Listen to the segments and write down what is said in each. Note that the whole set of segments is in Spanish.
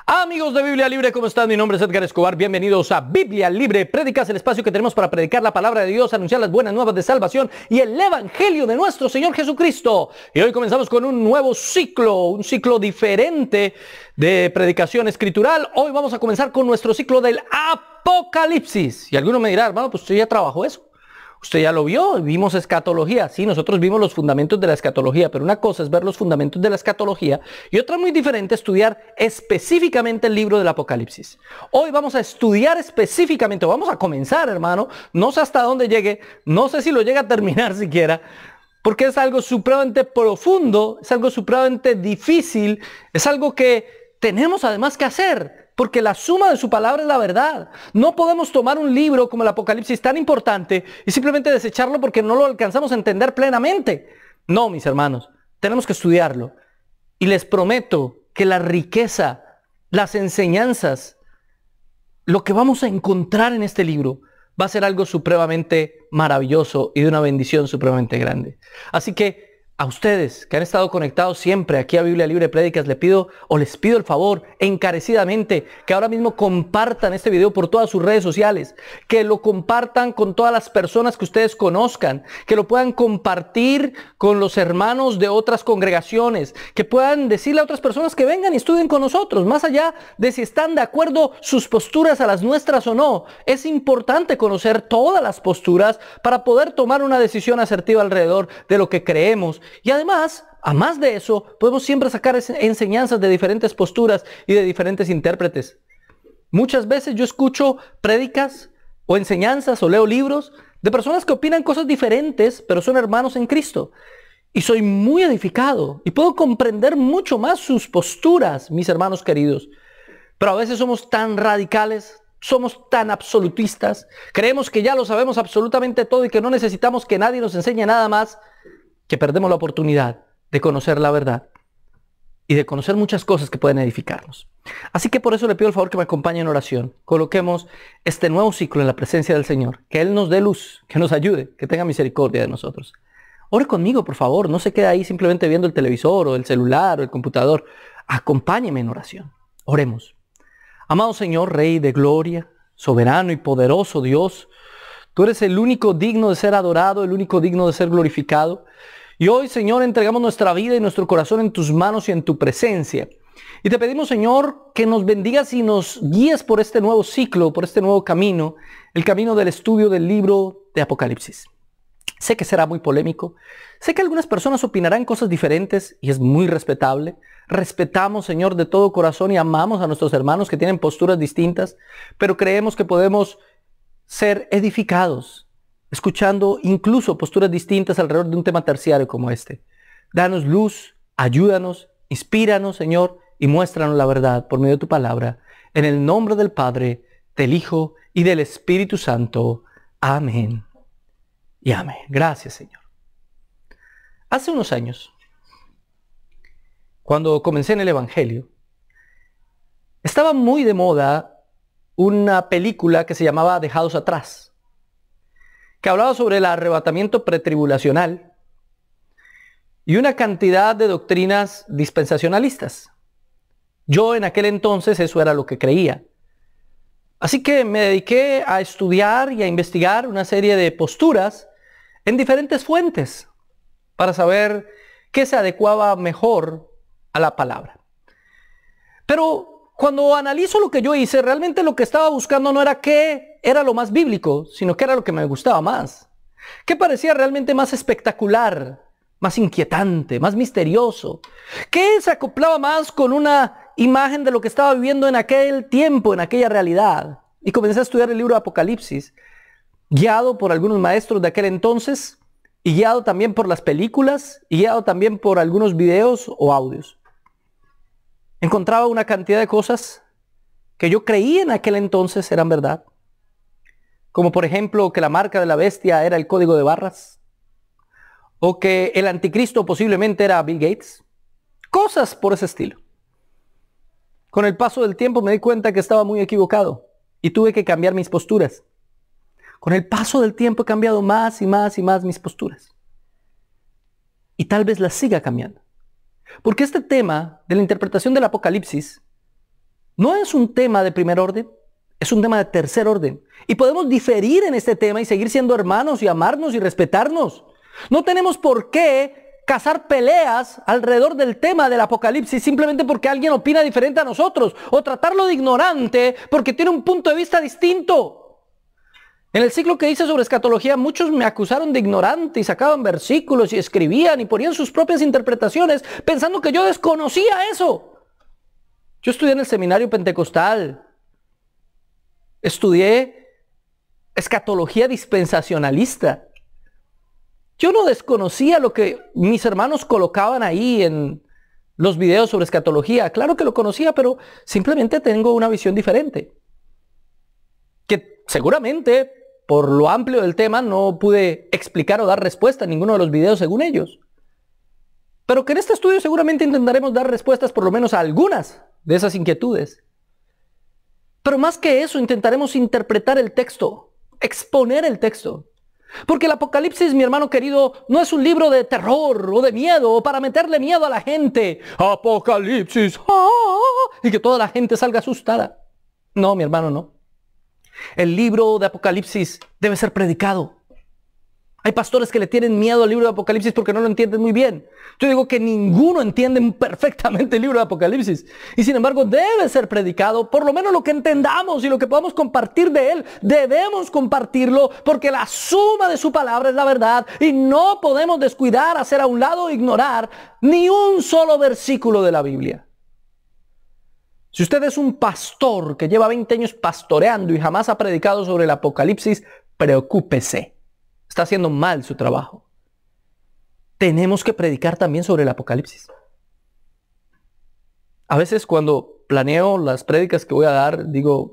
Amigos de Biblia Libre, ¿cómo están? Mi nombre es Edgar Escobar. Bienvenidos a Biblia Libre. Prédicas, el espacio que tenemos para predicar la palabra de Dios, anunciar las buenas nuevas de salvación y el evangelio de nuestro Señor Jesucristo. Y hoy comenzamos con un nuevo ciclo, un ciclo diferente de predicación escritural. Hoy vamos a comenzar con nuestro ciclo del Apocalipsis. Y alguno me dirá, hermano, pues usted ya trabajó eso. Usted ya lo vio, vimos escatología. Sí, nosotros vimos los fundamentos de la escatología, pero una cosa es ver los fundamentos de la escatología y otra muy diferente, estudiar específicamente el libro del Apocalipsis. Hoy vamos a estudiar específicamente, vamos a comenzar, hermano, no sé hasta dónde llegue, no sé si lo llega a terminar siquiera, porque es algo supremamente profundo, es algo supremamente difícil, es algo que tenemos además que hacer. Porque la suma de su palabra es la verdad. No podemos tomar un libro como el Apocalipsis tan importante y simplemente desecharlo porque no lo alcanzamos a entender plenamente. No, mis hermanos, tenemos que estudiarlo. Y les prometo que la riqueza, las enseñanzas, lo que vamos a encontrar en este libro va a ser algo supremamente maravilloso y de una bendición supremamente grande. Así que a ustedes que han estado conectados siempre aquí a Biblia Libre Prédicas, les pido el favor encarecidamente que ahora mismo compartan este video por todas sus redes sociales, que lo compartan con todas las personas que ustedes conozcan, que lo puedan compartir con los hermanos de otras congregaciones, que puedan decirle a otras personas que vengan y estudien con nosotros, más allá de si están de acuerdo sus posturas a las nuestras o no. Es importante conocer todas las posturas para poder tomar una decisión asertiva alrededor de lo que creemos. Y además, a más de eso, podemos siempre sacar enseñanzas de diferentes posturas y de diferentes intérpretes. Muchas veces yo escucho prédicas o enseñanzas o leo libros de personas que opinan cosas diferentes, pero son hermanos en Cristo. Y soy muy edificado y puedo comprender mucho más sus posturas, mis hermanos queridos. Pero a veces somos tan radicales, somos tan absolutistas, creemos que ya lo sabemos absolutamente todo y que no necesitamos que nadie nos enseñe nada más, que perdemos la oportunidad de conocer la verdad y de conocer muchas cosas que pueden edificarnos. Así que por eso le pido el favor que me acompañe en oración. Coloquemos este nuevo ciclo en la presencia del Señor. Que Él nos dé luz, que nos ayude, que tenga misericordia de nosotros. Ore conmigo, por favor. No se quede ahí simplemente viendo el televisor o el celular o el computador. Acompáñeme en oración. Oremos. Amado Señor, Rey de gloria, soberano y poderoso Dios, Tú eres el único digno de ser adorado, el único digno de ser glorificado. Y hoy, Señor, entregamos nuestra vida y nuestro corazón en tus manos y en tu presencia. Y te pedimos, Señor, que nos bendigas y nos guíes por este nuevo ciclo, por este nuevo camino, el camino del estudio del libro de Apocalipsis. Sé que será muy polémico. Sé que algunas personas opinarán cosas diferentes y es muy respetable. Respetamos, Señor, de todo corazón y amamos a nuestros hermanos que tienen posturas distintas, pero creemos que podemos ser edificados, escuchando incluso posturas distintas alrededor de un tema terciario como este. Danos luz, ayúdanos, inspíranos, Señor, y muéstranos la verdad por medio de tu palabra. En el nombre del Padre, del Hijo y del Espíritu Santo. Amén. Y amén. Gracias, Señor. Hace unos años, cuando comencé en el Evangelio, estaba muy de moda una película que se llamaba Dejados Atrás, que hablaba sobre el arrebatamiento pretribulacional y una cantidad de doctrinas dispensacionalistas. Yo en aquel entonces eso era lo que creía. Así que me dediqué a estudiar y a investigar una serie de posturas en diferentes fuentes para saber qué se adecuaba mejor a la palabra. Pero cuando analizo lo que yo hice, realmente lo que estaba buscando no era qué era lo más bíblico, sino qué era lo que me gustaba más. ¿Qué parecía realmente más espectacular, más inquietante, más misterioso? ¿Qué se acoplaba más con una imagen de lo que estaba viviendo en aquel tiempo, en aquella realidad? Y comencé a estudiar el libro de Apocalipsis, guiado por algunos maestros de aquel entonces, y guiado también por las películas, y guiado también por algunos videos o audios. Encontraba una cantidad de cosas que yo creía en aquel entonces eran verdad. Como por ejemplo que la marca de la bestia era el código de barras. O que el anticristo posiblemente era Bill Gates. Cosas por ese estilo. Con el paso del tiempo me di cuenta que estaba muy equivocado. Y tuve que cambiar mis posturas. Con el paso del tiempo he cambiado más y más y más mis posturas. Y tal vez las siga cambiando. Porque este tema de la interpretación del Apocalipsis no es un tema de primer orden, es un tema de tercer orden. Y podemos diferir en este tema y seguir siendo hermanos y amarnos y respetarnos. No tenemos por qué cazar peleas alrededor del tema del Apocalipsis simplemente porque alguien opina diferente a nosotros o tratarlo de ignorante porque tiene un punto de vista distinto. En el ciclo que hice sobre escatología, muchos me acusaron de ignorante y sacaban versículos y escribían y ponían sus propias interpretaciones pensando que yo desconocía eso. Yo estudié en el seminario pentecostal. Estudié escatología dispensacionalista. Yo no desconocía lo que mis hermanos colocaban ahí en los videos sobre escatología. Claro que lo conocía, pero simplemente tengo una visión diferente. Que seguramente, por lo amplio del tema, no pude explicar o dar respuesta a ninguno de los videos según ellos. Pero que en este estudio seguramente intentaremos dar respuestas por lo menos a algunas de esas inquietudes. Pero más que eso, intentaremos interpretar el texto, exponer el texto. Porque el Apocalipsis, mi hermano querido, no es un libro de terror o de miedo o para meterle miedo a la gente. Apocalipsis, y que toda la gente salga asustada. No, mi hermano, no. El libro de Apocalipsis debe ser predicado. Hay pastores que le tienen miedo al libro de Apocalipsis porque no lo entienden muy bien. Yo digo que ninguno entiende perfectamente el libro de Apocalipsis. Y sin embargo debe ser predicado, por lo menos lo que entendamos y lo que podamos compartir de él. Debemos compartirlo porque la suma de su palabra es la verdad. Y no podemos descuidar, hacer a un lado o ignorar ni un solo versículo de la Biblia. Si usted es un pastor que lleva 20 años pastoreando y jamás ha predicado sobre el Apocalipsis, preocúpese. Está haciendo mal su trabajo. Tenemos que predicar también sobre el Apocalipsis. A veces cuando planeo las prédicas que voy a dar, digo,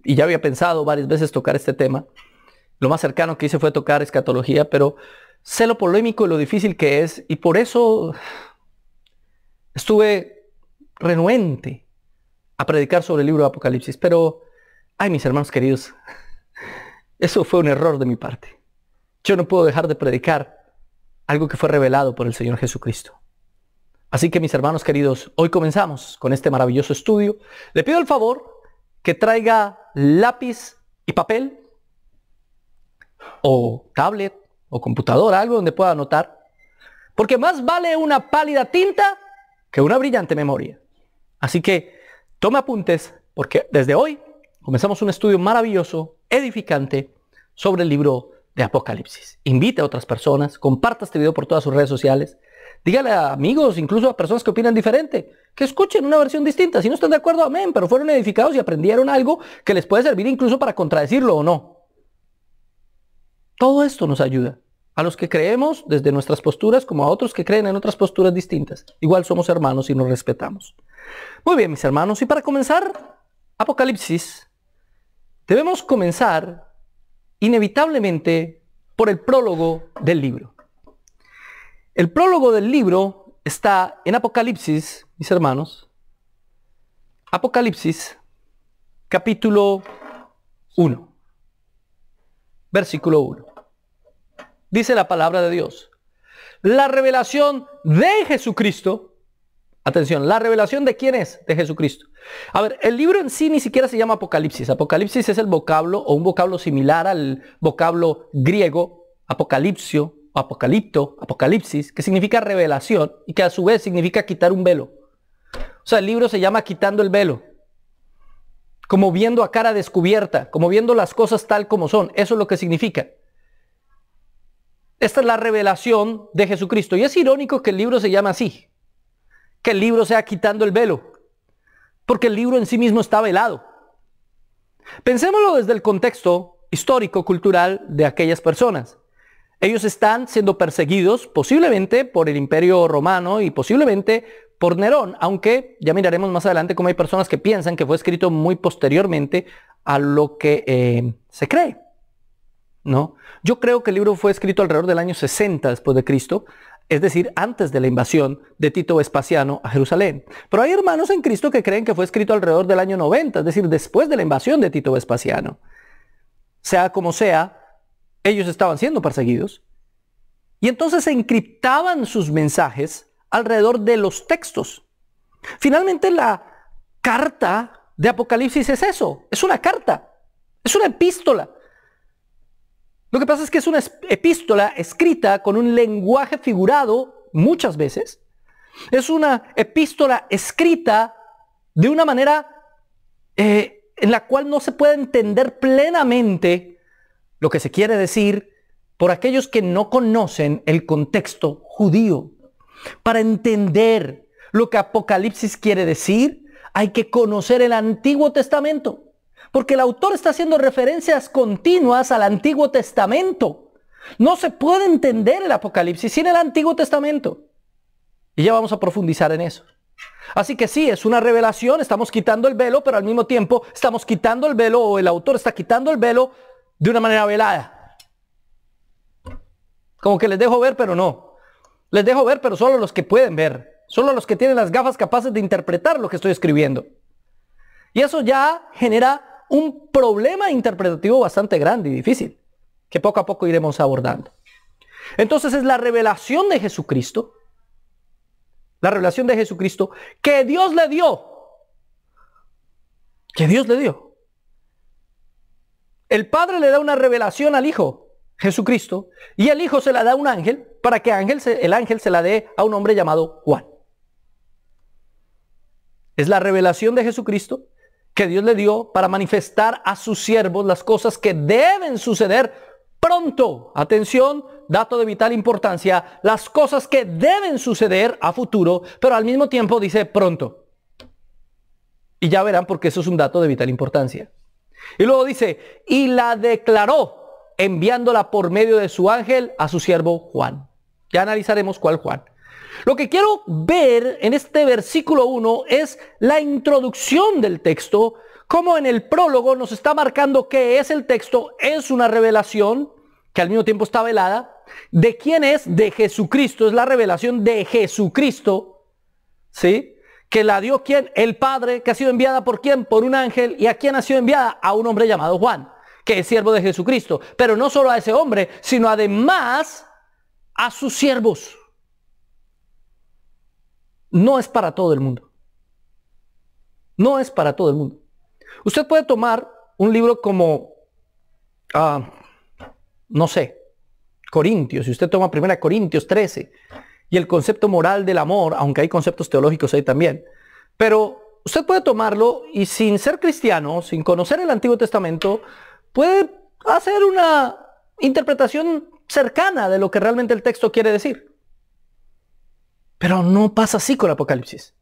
y ya había pensado varias veces tocar este tema, lo más cercano que hice fue tocar escatología, pero sé lo polémico y lo difícil que es, y por eso estuve renuente a predicar sobre el libro de Apocalipsis. Pero, ay, mis hermanos queridos, eso fue un error de mi parte. Yo no puedo dejar de predicar algo que fue revelado por el Señor Jesucristo. Así que, mis hermanos queridos, hoy comenzamos con este maravilloso estudio. Le pido el favor que traiga lápiz y papel, o tablet, o computadora, algo donde pueda anotar. Porque más vale una pálida tinta que una brillante memoria. Así que, tome apuntes, porque desde hoy comenzamos un estudio maravilloso, edificante, sobre el libro de Apocalipsis. Invite a otras personas, comparta este video por todas sus redes sociales, dígale a amigos, incluso a personas que opinan diferente, que escuchen una versión distinta. Si no están de acuerdo, amén, pero fueron edificados y aprendieron algo que les puede servir incluso para contradecirlo o no. Todo esto nos ayuda. A los que creemos desde nuestras posturas como a otros que creen en otras posturas distintas. Igual somos hermanos y nos respetamos. Muy bien, mis hermanos, y para comenzar Apocalipsis, debemos comenzar inevitablemente por el prólogo del libro. El prólogo del libro está en Apocalipsis, mis hermanos. Apocalipsis, capítulo 1, versículo 1. Dice la palabra de Dios: la revelación de Jesucristo. Atención, ¿la revelación de quién es? De Jesucristo. A ver, el libro en sí ni siquiera se llama Apocalipsis. Apocalipsis es el vocablo o un vocablo similar al vocablo griego apocalipsio, apocalipto, apocalipsis, que significa revelación y que a su vez significa quitar un velo. O sea, el libro se llama Quitando el Velo. Como viendo a cara descubierta, como viendo las cosas tal como son. Eso es lo que significa. Esta es la revelación de Jesucristo. Y es irónico que el libro se llame así. Que el libro sea Quitando el Velo, porque el libro en sí mismo está velado. Pensémoslo desde el contexto histórico, cultural de aquellas personas. Ellos están siendo perseguidos posiblemente por el Imperio Romano y posiblemente por Nerón, aunque ya miraremos más adelante cómo hay personas que piensan que fue escrito muy posteriormente a lo que se cree, ¿no? Yo creo que el libro fue escrito alrededor del año 60 después de Cristo, es decir, antes de la invasión de Tito Vespasiano a Jerusalén. Pero hay hermanos en Cristo que creen que fue escrito alrededor del año 90, es decir, después de la invasión de Tito Vespasiano. Sea como sea, ellos estaban siendo perseguidos. Y entonces se encriptaban sus mensajes alrededor de los textos. Finalmente, la carta de Apocalipsis es eso, es una carta, es una epístola. Lo que pasa es que es una epístola escrita con un lenguaje figurado muchas veces. Es una epístola escrita de una manera en la cual no se puede entender plenamente lo que se quiere decir por aquellos que no conocen el contexto judío. Para entender lo que Apocalipsis quiere decir, hay que conocer el Antiguo Testamento. Porque el autor está haciendo referencias continuas al Antiguo Testamento. No se puede entender el Apocalipsis sin el Antiguo Testamento. Y ya vamos a profundizar en eso. Así que sí, es una revelación, estamos quitando el velo, pero al mismo tiempo estamos quitando el velo, o el autor está quitando el velo de una manera velada. Como que les dejo ver, pero no. Les dejo ver, pero solo los que pueden ver. Solo los que tienen las gafas capaces de interpretar lo que estoy escribiendo. Y eso ya genera un problema interpretativo bastante grande y difícil, que poco a poco iremos abordando. Entonces es la revelación de Jesucristo, que Dios le dio. Que Dios le dio. El Padre le da una revelación al Hijo, Jesucristo, y el Hijo se la da a un ángel, para que el ángel se la dé a un hombre llamado Juan. Es la revelación de Jesucristo que Dios le dio para manifestar a sus siervos las cosas que deben suceder pronto. Atención, dato de vital importancia, las cosas que deben suceder a futuro, pero al mismo tiempo dice pronto. Y ya verán por qué eso es un dato de vital importancia. Y luego dice, y la declaró, enviándola por medio de su ángel a su siervo Juan. Ya analizaremos cuál Juan. Lo que quiero ver en este versículo 1 es la introducción del texto, como en el prólogo nos está marcando qué es el texto. Es una revelación que al mismo tiempo está velada. ¿De quién es? De Jesucristo. Es la revelación de Jesucristo, ¿sí? Que la dio ¿quién? El Padre, que ha sido enviada por ¿quién? Por un ángel. ¿Y a quién ha sido enviada? A un hombre llamado Juan, que es siervo de Jesucristo. Pero no solo a ese hombre, sino además a sus siervos. No es para todo el mundo. No es para todo el mundo. Usted puede tomar un libro como, no sé, Corintios. Si usted toma 1 Corintios 13 y el concepto moral del amor, aunque hay conceptos teológicos ahí también. Pero usted puede tomarlo y sin ser cristiano, sin conocer el Antiguo Testamento, puede hacer una interpretación cercana de lo que realmente el texto quiere decir. Pero no pasa así con Apocalipsis.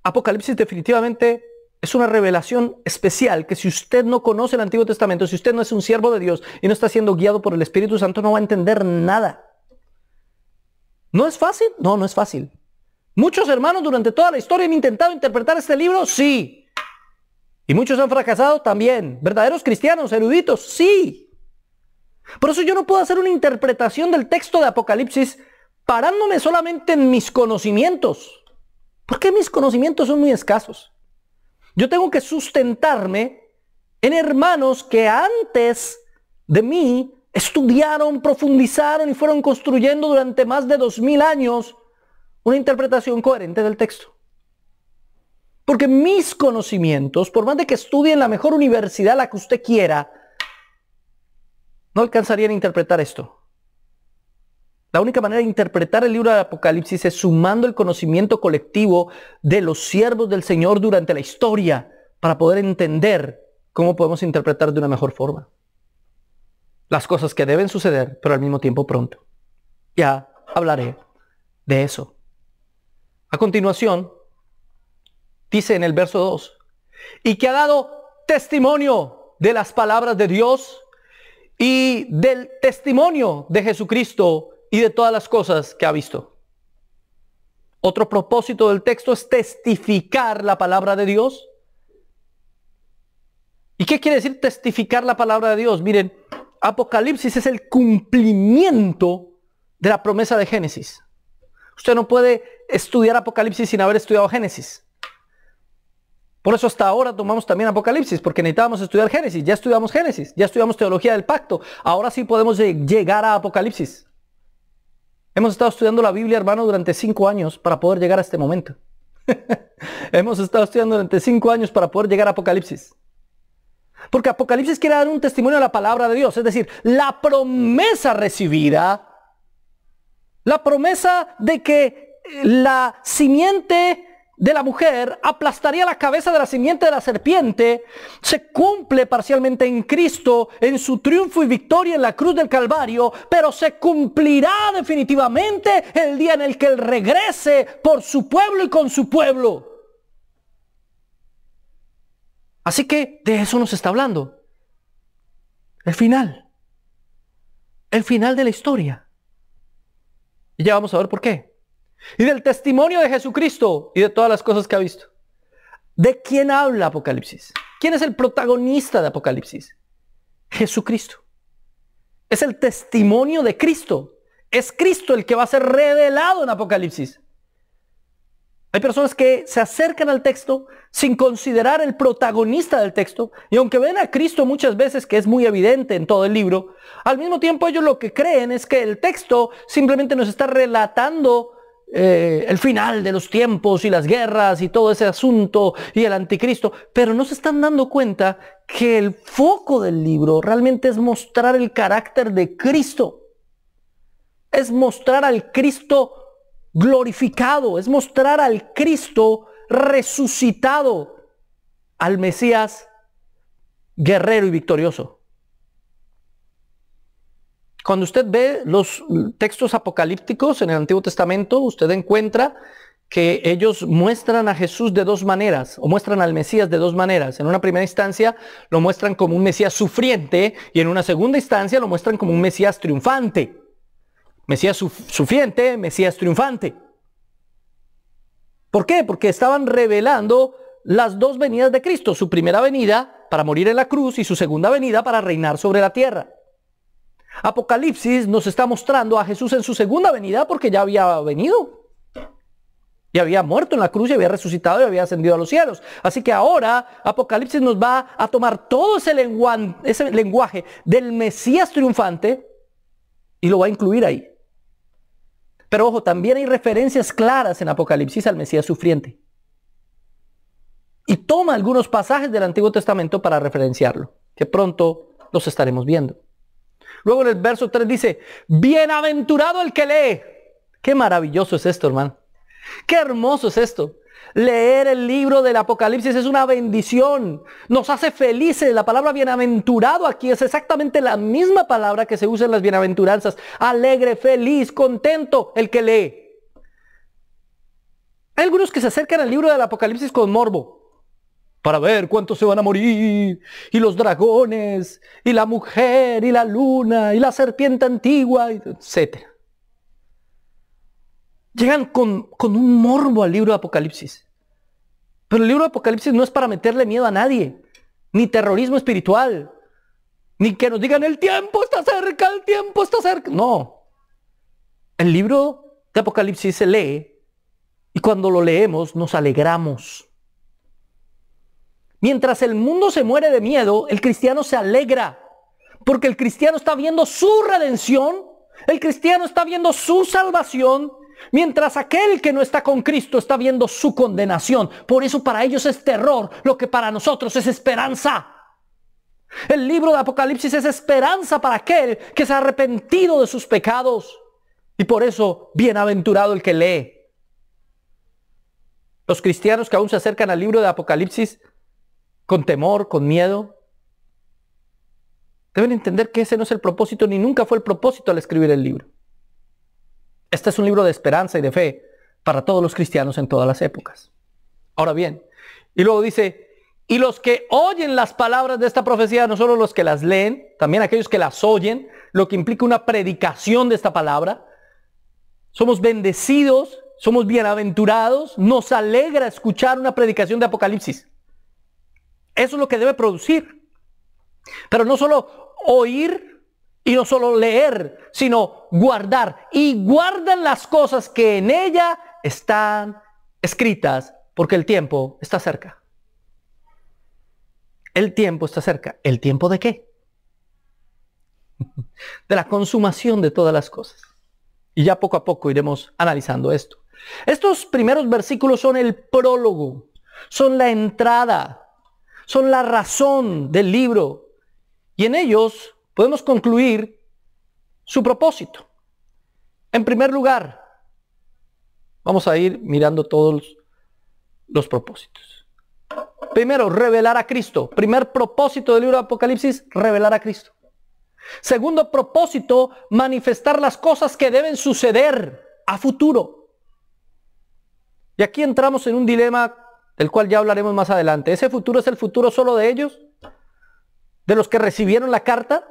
Apocalipsis definitivamente es una revelación especial que si usted no conoce el Antiguo Testamento, si usted no es un siervo de Dios y no está siendo guiado por el Espíritu Santo, no va a entender nada. ¿No es fácil? No, no es fácil. Muchos hermanos durante toda la historia han intentado interpretar este libro, sí. Y muchos han fracasado también. ¿Verdaderos cristianos, eruditos? Sí. Por eso yo no puedo hacer una interpretación del texto de Apocalipsis parándome solamente en mis conocimientos, porque mis conocimientos son muy escasos. Yo tengo que sustentarme en hermanos que antes de mí estudiaron, profundizaron y fueron construyendo durante más de 2000 años una interpretación coherente del texto. Porque mis conocimientos, por más de que estudie en la mejor universidad, la que usted quiera, no alcanzarían a interpretar esto. La única manera de interpretar el libro de Apocalipsis es sumando el conocimiento colectivo de los siervos del Señor durante la historia para poder entender cómo podemos interpretar de una mejor forma las cosas que deben suceder, pero al mismo tiempo pronto. Ya hablaré de eso. A continuación, dice en el verso 2, y que ha dado testimonio de las palabras de Dios y del testimonio de Jesucristo y de todas las cosas que ha visto. Otro propósito del texto es testificar la palabra de Dios. ¿Y qué quiere decir testificar la palabra de Dios? Miren, Apocalipsis es el cumplimiento de la promesa de Génesis. Usted no puede estudiar Apocalipsis sin haber estudiado Génesis. Por eso hasta ahora tomamos también Apocalipsis, porque necesitábamos estudiar Génesis. Ya estudiamos Génesis, ya estudiamos teología del pacto. Ahora sí podemos llegar a Apocalipsis. Hemos estado estudiando la Biblia, hermano, durante 5 años para poder llegar a este momento. Hemos estado estudiando durante 5 años para poder llegar a Apocalipsis. Porque Apocalipsis quiere dar un testimonio de la palabra de Dios. Es decir, la promesa recibida, la promesa de que la simiente de la mujer aplastaría la cabeza de la simiente de la serpiente, se cumple parcialmente en Cristo, en su triunfo y victoria en la cruz del Calvario, pero se cumplirá definitivamente el día en el que Él regrese por su pueblo y con su pueblo. Así que de eso nos está hablando. El final de la historia. Y ya vamos a ver por qué. Y del testimonio de Jesucristo y de todas las cosas que ha visto. ¿De quién habla Apocalipsis? ¿Quién es el protagonista de Apocalipsis? Jesucristo. Es el testimonio de Cristo. Es Cristo el que va a ser revelado en Apocalipsis. Hay personas que se acercan al texto sin considerar el protagonista del texto, y aunque ven a Cristo muchas veces, que es muy evidente en todo el libro, al mismo tiempo ellos lo que creen es que el texto simplemente nos está relatando el final de los tiempos y las guerras y todo ese asunto y el anticristo, pero no se están dando cuenta que el foco del libro realmente es mostrar el carácter de Cristo, es mostrar al Cristo glorificado, es mostrar al Cristo resucitado, al Mesías guerrero y victorioso. Cuando usted ve los textos apocalípticos en el Antiguo Testamento, usted encuentra que ellos muestran a Jesús de dos maneras, o muestran al Mesías de dos maneras. En una primera instancia lo muestran como un Mesías sufriente, y en una segunda instancia lo muestran como un Mesías triunfante. Mesías sufriente, Mesías triunfante. ¿Por qué? Porque estaban revelando las dos venidas de Cristo. Su primera venida para morir en la cruz y su segunda venida para reinar sobre la tierra. Apocalipsis nos está mostrando a Jesús en su segunda venida porque ya había venido. Ya había muerto en la cruz, ya había resucitado y había ascendido a los cielos. Así que ahora Apocalipsis nos va a tomar todo ese lenguaje del Mesías triunfante y lo va a incluir ahí. Pero ojo, también hay referencias claras en Apocalipsis al Mesías sufriente. Y toma algunos pasajes del Antiguo Testamento para referenciarlo, que pronto los estaremos viendo. Luego en el verso 3 dice, bienaventurado el que lee. Qué maravilloso es esto, hermano. Qué hermoso es esto. Leer el libro del Apocalipsis es una bendición. Nos hace felices. La palabra bienaventurado aquí es exactamente la misma palabra que se usa en las bienaventuranzas. Alegre, feliz, contento el que lee. Hay algunos que se acercan al libro del Apocalipsis con morbo, para ver cuántos se van a morir, y los dragones, y la mujer, y la luna, y la serpiente antigua, etc. Llegan con un morbo al libro de Apocalipsis. Pero el libro de Apocalipsis no es para meterle miedo a nadie, ni terrorismo espiritual, ni que nos digan el tiempo está cerca, el tiempo está cerca. No. El libro de Apocalipsis se lee, y cuando lo leemos nos alegramos. Mientras el mundo se muere de miedo, el cristiano se alegra, porque el cristiano está viendo su redención, el cristiano está viendo su salvación, mientras aquel que no está con Cristo está viendo su condenación. Por eso para ellos es terror, lo que para nosotros es esperanza. El libro de Apocalipsis es esperanza para aquel que se ha arrepentido de sus pecados, y por eso bienaventurado el que lee. Los cristianos que aún se acercan al libro de Apocalipsis con temor, con miedo, deben entender que ese no es el propósito, ni nunca fue el propósito al escribir el libro. Este es un libro de esperanza y de fe para todos los cristianos en todas las épocas. Ahora bien, y luego dice, y los que oyen las palabras de esta profecía, no solo los que las leen, también aquellos que las oyen, lo que implica una predicación de esta palabra. Somos bendecidos, somos bienaventurados, nos alegra escuchar una predicación de Apocalipsis. Eso es lo que debe producir. Pero no solo oír y no solo leer, sino guardar. Y guardan las cosas que en ella están escritas, porque el tiempo está cerca. El tiempo está cerca. ¿El tiempo de qué? De la consumación de todas las cosas. Y ya poco a poco iremos analizando esto. Estos primeros versículos son el prólogo, son la entrada, son la razón del libro. Y en ellos podemos concluir su propósito. En primer lugar, vamos a ir mirando todos los propósitos. Primero, revelar a Cristo. Primer propósito del libro de Apocalipsis, revelar a Cristo. Segundo propósito, manifestar las cosas que deben suceder a futuro. Y aquí entramos en un dilema del cual ya hablaremos más adelante. ¿Ese futuro es el futuro solo de ellos? ¿De los que recibieron la carta?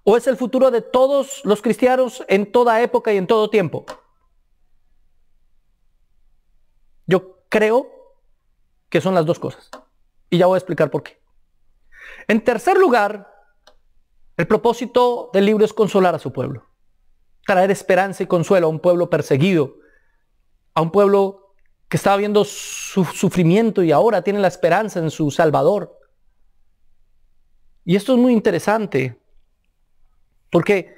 ¿O es el futuro de todos los cristianos en toda época y en todo tiempo? Yo creo que son las dos cosas. Y ya voy a explicar por qué. En tercer lugar, el propósito del libro es consolar a su pueblo. Traer esperanza y consuelo a un pueblo perseguido. A un pueblo que estaba viendo su sufrimiento y ahora tiene la esperanza en su Salvador. Y esto es muy interesante. Porque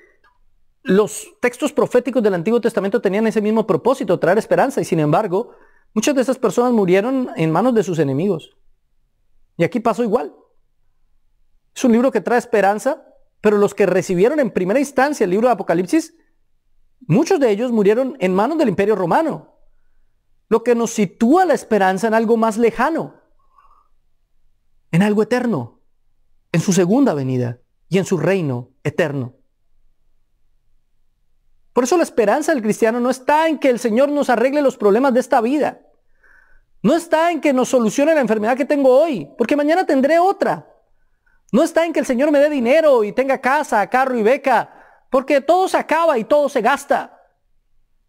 los textos proféticos del Antiguo Testamento tenían ese mismo propósito, traer esperanza. Y sin embargo, muchas de esas personas murieron en manos de sus enemigos. Y aquí pasó igual. Es un libro que trae esperanza, pero los que recibieron en primera instancia el libro de Apocalipsis, muchos de ellos murieron en manos del Imperio Romano. Lo que nos sitúa la esperanza en algo más lejano, en algo eterno, en su segunda venida y en su reino eterno. Por eso la esperanza del cristiano no está en que el Señor nos arregle los problemas de esta vida. No está en que nos solucione la enfermedad que tengo hoy, porque mañana tendré otra. No está en que el Señor me dé dinero y tenga casa, carro y beca, porque todo se acaba y todo se gasta.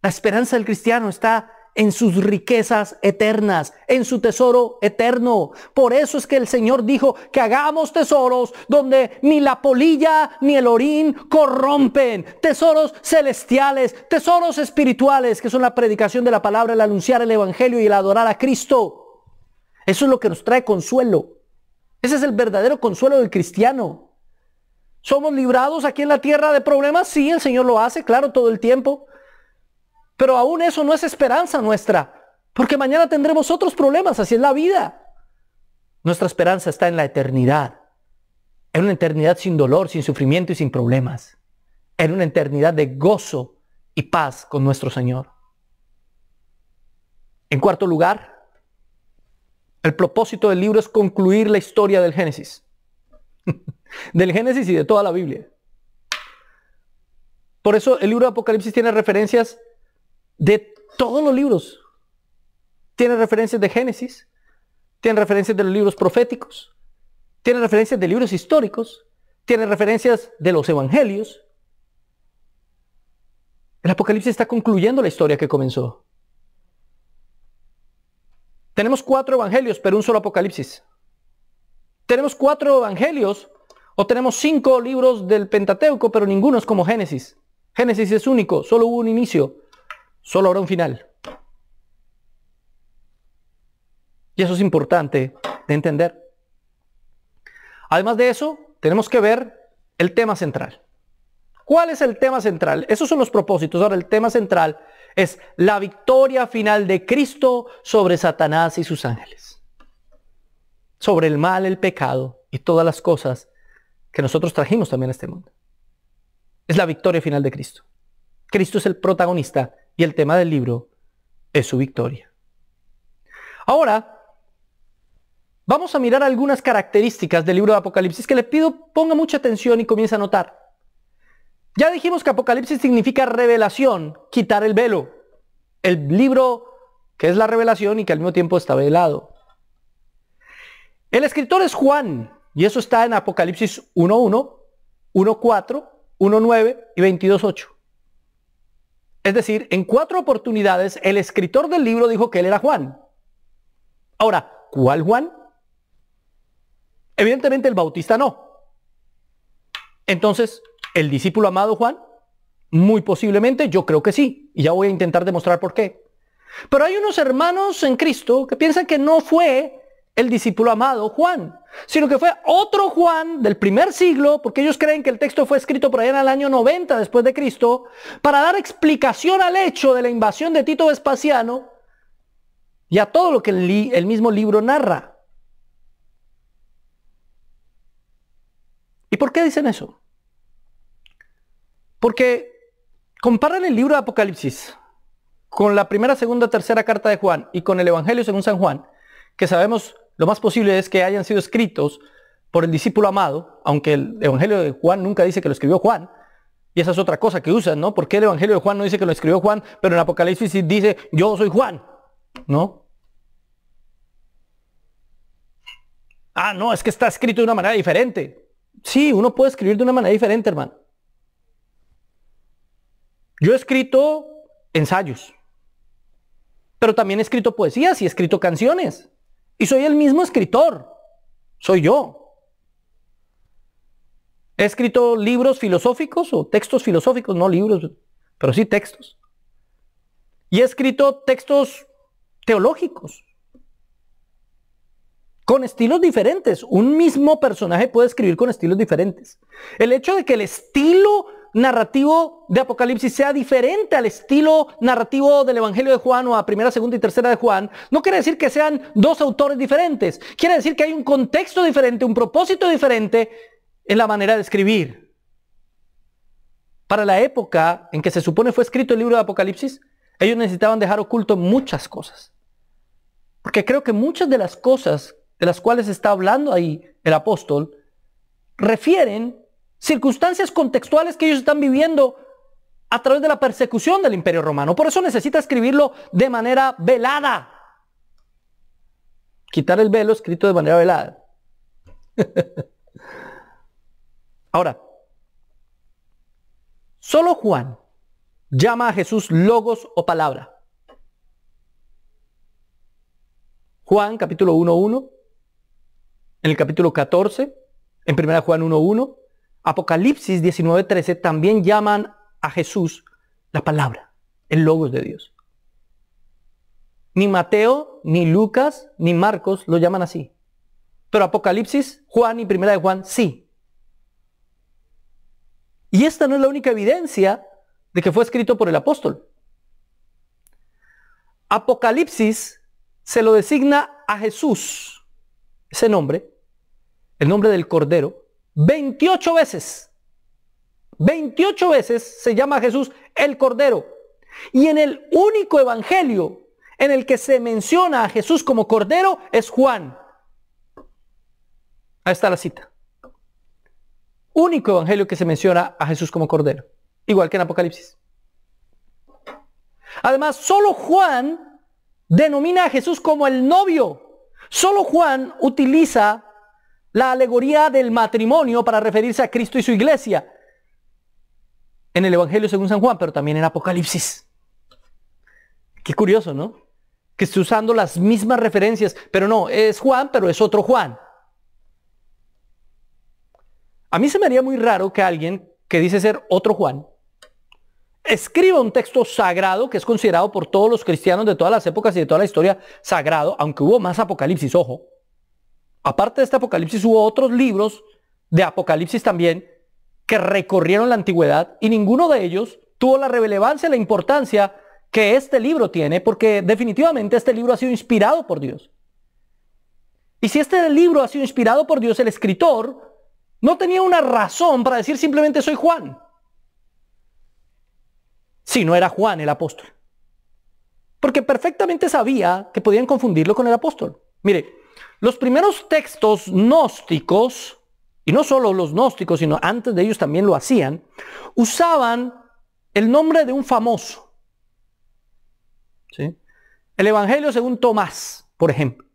La esperanza del cristiano está en sus riquezas eternas, en su tesoro eterno. Por eso es que el Señor dijo que hagamos tesoros donde ni la polilla ni el orín corrompen. Tesoros celestiales, tesoros espirituales, que son la predicación de la palabra, el anunciar el evangelio y el adorar a Cristo. Eso es lo que nos trae consuelo. Ese es el verdadero consuelo del cristiano. ¿Somos librados aquí en la tierra de problemas? Sí, el Señor lo hace, claro, todo el tiempo. Pero aún eso no es esperanza nuestra, porque mañana tendremos otros problemas, así es la vida. Nuestra esperanza está en la eternidad, en una eternidad sin dolor, sin sufrimiento y sin problemas, en una eternidad de gozo y paz con nuestro Señor. En cuarto lugar, el propósito del libro es concluir la historia del Génesis, del Génesis y de toda la Biblia. Por eso el libro de Apocalipsis tiene referencias de todos los libros. Tiene referencias de Génesis, tiene referencias de los libros proféticos, tiene referencias de libros históricos, tiene referencias de los evangelios. El Apocalipsis está concluyendo la historia que comenzó. Tenemos 4 evangelios, pero un solo Apocalipsis. Tenemos 4 evangelios, o tenemos 5 libros del Pentateuco, pero ninguno es como Génesis. Génesis es único, solo hubo un inicio. Solo habrá un final. Y eso es importante de entender. Además de eso, tenemos que ver el tema central. ¿Cuál es el tema central? Esos son los propósitos. Ahora, el tema central es la victoria final de Cristo sobre Satanás y sus ángeles. Sobre el mal, el pecado y todas las cosas que nosotros trajimos también a este mundo. Es la victoria final de Cristo. Cristo es el protagonista y el tema del libro es su victoria. Ahora, vamos a mirar algunas características del libro de Apocalipsis que le pido ponga mucha atención y comience a notar. Ya dijimos que Apocalipsis significa revelación, quitar el velo. El libro que es la revelación y que al mismo tiempo está velado. El escritor es Juan, y eso está en Apocalipsis 1:1, 1:4, 1:9 y 22:8. Es decir, en 4 oportunidades el escritor del libro dijo que él era Juan. Ahora, ¿cuál Juan? Evidentemente el Bautista no. Entonces, ¿el discípulo amado Juan? Muy posiblemente, yo creo que sí. Y ya voy a intentar demostrar por qué. Pero hay unos hermanos en Cristo que piensan que no fue el discípulo amado Juan, sino que fue otro Juan del primer siglo, porque ellos creen que el texto fue escrito por allá en el año 90 después de Cristo, para dar explicación al hecho de la invasión de Tito Vespasiano y a todo lo que el mismo libro narra. ¿Y por qué dicen eso? Porque comparan el libro de Apocalipsis con la primera, segunda, tercera carta de Juan y con el Evangelio según San Juan, que sabemos lo más posible es que hayan sido escritos por el discípulo amado, aunque el Evangelio de Juan nunca dice que lo escribió Juan, y esa es otra cosa que usan, ¿no? ¿Por qué el Evangelio de Juan no dice que lo escribió Juan, pero en Apocalipsis sí dice, yo soy Juan? ¿No? Ah, no, es que está escrito de una manera diferente. Sí, uno puede escribir de una manera diferente, hermano. Yo he escrito ensayos, pero también he escrito poesías y he escrito canciones. Y soy el mismo escritor. Soy yo. He escrito libros filosóficos o textos filosóficos, no libros, pero sí textos. Y he escrito textos teológicos, con estilos diferentes. Un mismo personaje puede escribir con estilos diferentes. El hecho de que el estilo narrativo de Apocalipsis sea diferente al estilo narrativo del Evangelio de Juan o a primera, segunda y tercera de Juan, no quiere decir que sean dos autores diferentes. Quiere decir que hay un contexto diferente, un propósito diferente en la manera de escribir. Para la época en que se supone fue escrito el libro de Apocalipsis, ellos necesitaban dejar oculto muchas cosas. Porque creo que muchas de las cosas de las cuales está hablando ahí el apóstol refieren circunstancias contextuales que ellos están viviendo a través de la persecución del Imperio Romano. Por eso necesita escribirlo de manera velada. Quitar el velo escrito de manera velada. Ahora, solo Juan llama a Jesús logos o palabra. Juan capítulo 1:1, en el capítulo 14, en 1 Juan 1:1, Apocalipsis 19:13 también llaman a Jesús la palabra, el logos de Dios. Ni Mateo, ni Lucas, ni Marcos lo llaman así. Pero Apocalipsis, Juan y 1 de Juan sí. Y esta no es la única evidencia de que fue escrito por el apóstol. Apocalipsis se lo designa a Jesús, ese nombre, el nombre del Cordero, 28 veces. 28 veces se llama a Jesús el Cordero. Y en el único evangelio en el que se menciona a Jesús como Cordero es Juan. Ahí está la cita. Único evangelio que se menciona a Jesús como Cordero. Igual que en Apocalipsis. Además, solo Juan denomina a Jesús como el novio. Solo Juan utiliza la alegoría del matrimonio para referirse a Cristo y su iglesia. En el Evangelio según San Juan, pero también en Apocalipsis. Qué curioso, ¿no? Que esté usando las mismas referencias, pero no, es Juan, pero es otro Juan. A mí se me haría muy raro que alguien que dice ser otro Juan escriba un texto sagrado que es considerado por todos los cristianos de todas las épocas y de toda la historia sagrado, aunque hubo más Apocalipsis, ojo. Aparte de este Apocalipsis hubo otros libros de Apocalipsis también que recorrieron la antigüedad y ninguno de ellos tuvo la relevancia y la importancia que este libro tiene, porque definitivamente este libro ha sido inspirado por Dios. Y si este libro ha sido inspirado por Dios, el escritor no tenía una razón para decir simplemente soy Juan. Si no era Juan el apóstol. Porque perfectamente sabía que podían confundirlo con el apóstol. Mire, los primeros textos gnósticos, y no solo los gnósticos, sino antes de ellos también lo hacían, usaban el nombre de un famoso. ¿Sí? El Evangelio según Tomás, por ejemplo.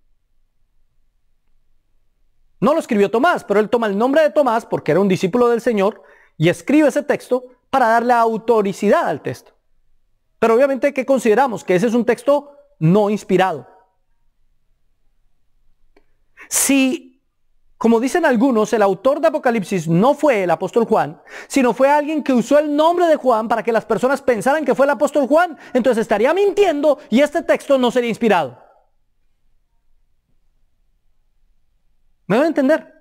No lo escribió Tomás, pero él toma el nombre de Tomás porque era un discípulo del Señor y escribe ese texto para darle autoricidad al texto. Pero obviamente, ¿qué consideramos? Que ese es un texto no inspirado. Si, como dicen algunos, el autor de Apocalipsis no fue el apóstol Juan, sino fue alguien que usó el nombre de Juan para que las personas pensaran que fue el apóstol Juan, entonces estaría mintiendo y este texto no sería inspirado. ¿Me van a entender?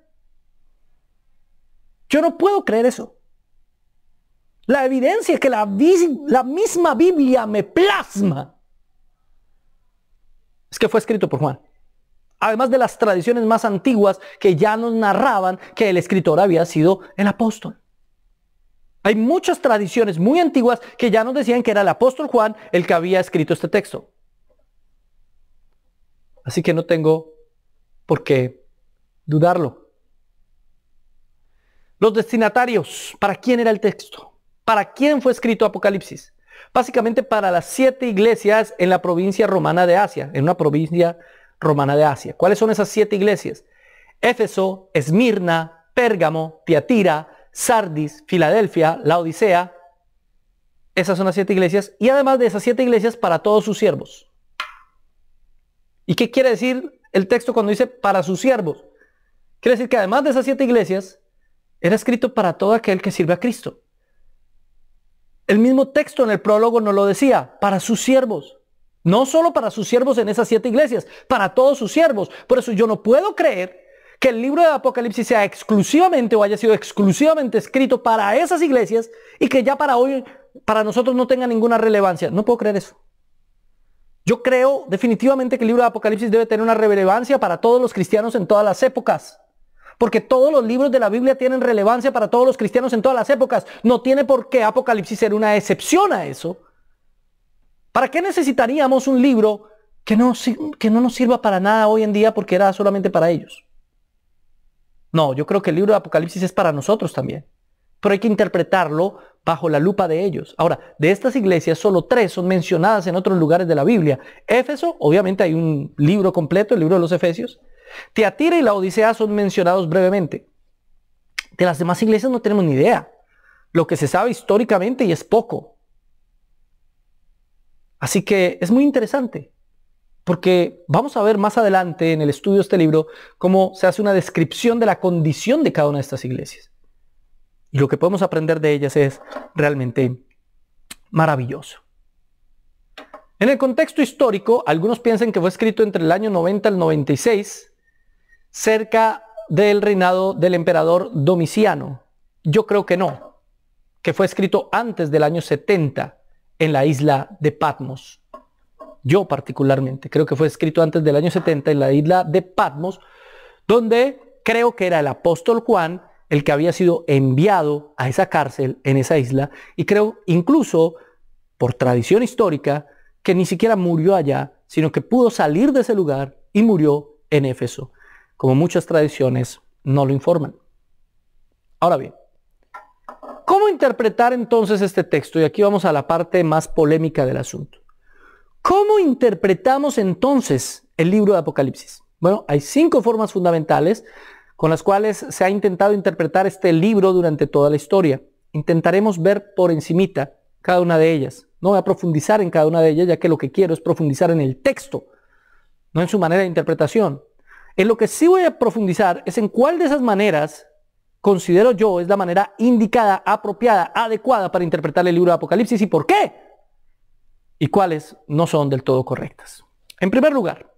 Yo no puedo creer eso. La evidencia que la misma Biblia me plasma es que fue escrito por Juan. Además de las tradiciones más antiguas que ya nos narraban que el escritor había sido el apóstol. Hay muchas tradiciones muy antiguas que ya nos decían que era el apóstol Juan el que había escrito este texto. Así que no tengo por qué dudarlo. Los destinatarios, ¿para quién era el texto? ¿Para quién fue escrito Apocalipsis? Básicamente para las 7 iglesias en la provincia romana de Asia, en una provincia romana de Asia. ¿Cuáles son esas 7 iglesias? Éfeso, Esmirna, Pérgamo, Tiatira, Sardis, Filadelfia, Laodicea. Esas son las 7 iglesias. Y además de esas 7 iglesias, para todos sus siervos. ¿Y qué quiere decir el texto cuando dice para sus siervos? Quiere decir que además de esas 7 iglesias, era escrito para todo aquel que sirve a Cristo. El mismo texto en el prólogo nos lo decía, para sus siervos. No solo para sus siervos en esas 7 iglesias, para todos sus siervos. Por eso yo no puedo creer que el libro de Apocalipsis sea exclusivamente o haya sido exclusivamente escrito para esas iglesias y que ya para hoy, para nosotros no tenga ninguna relevancia. No puedo creer eso. Yo creo definitivamente que el libro de Apocalipsis debe tener una relevancia para todos los cristianos en todas las épocas. Porque todos los libros de la Biblia tienen relevancia para todos los cristianos en todas las épocas. No tiene por qué Apocalipsis ser una excepción a eso. ¿Para qué necesitaríamos un libro que no nos sirva para nada hoy en día porque era solamente para ellos? No, yo creo que el libro de Apocalipsis es para nosotros también. Pero hay que interpretarlo bajo la lupa de ellos. Ahora, de estas iglesias, solo 3 son mencionadas en otros lugares de la Biblia. Éfeso, obviamente hay un libro completo, el libro de los Efesios. Tiatira y Laodicea son mencionados brevemente. De las demás iglesias no tenemos ni idea. Lo que se sabe históricamente y es poco. Así que es muy interesante. Porque vamos a ver más adelante en el estudio de este libro cómo se hace una descripción de la condición de cada una de estas iglesias. Y lo que podemos aprender de ellas es realmente maravilloso. En el contexto histórico, algunos piensan que fue escrito entre el año 90 al 96, cerca del reinado del emperador Domiciano. Yo creo que no, que fue escrito antes del año 70 en la isla de Patmos. Yo particularmente creo que fue escrito antes del año 70 en la isla de Patmos, donde creo que era el apóstol Juan el que había sido enviado a esa cárcel en esa isla, y creo incluso, por tradición histórica, que ni siquiera murió allá, sino que pudo salir de ese lugar y murió en Éfeso, como muchas tradiciones no lo informan. Ahora bien, ¿cómo interpretar entonces este texto? Y aquí vamos a la parte más polémica del asunto. ¿Cómo interpretamos entonces el libro de Apocalipsis? Bueno, hay 5 formas fundamentales con las cuales se ha intentado interpretar este libro durante toda la historia. Intentaremos ver por encimita cada una de ellas. No voy a profundizar en cada una de ellas, ya que lo que quiero es profundizar en el texto, no en su manera de interpretación. En lo que sí voy a profundizar es en cuál de esas maneras considero yo es la manera indicada, apropiada, adecuada para interpretar el libro de Apocalipsis y por qué. Y cuáles no son del todo correctas. En primer lugar,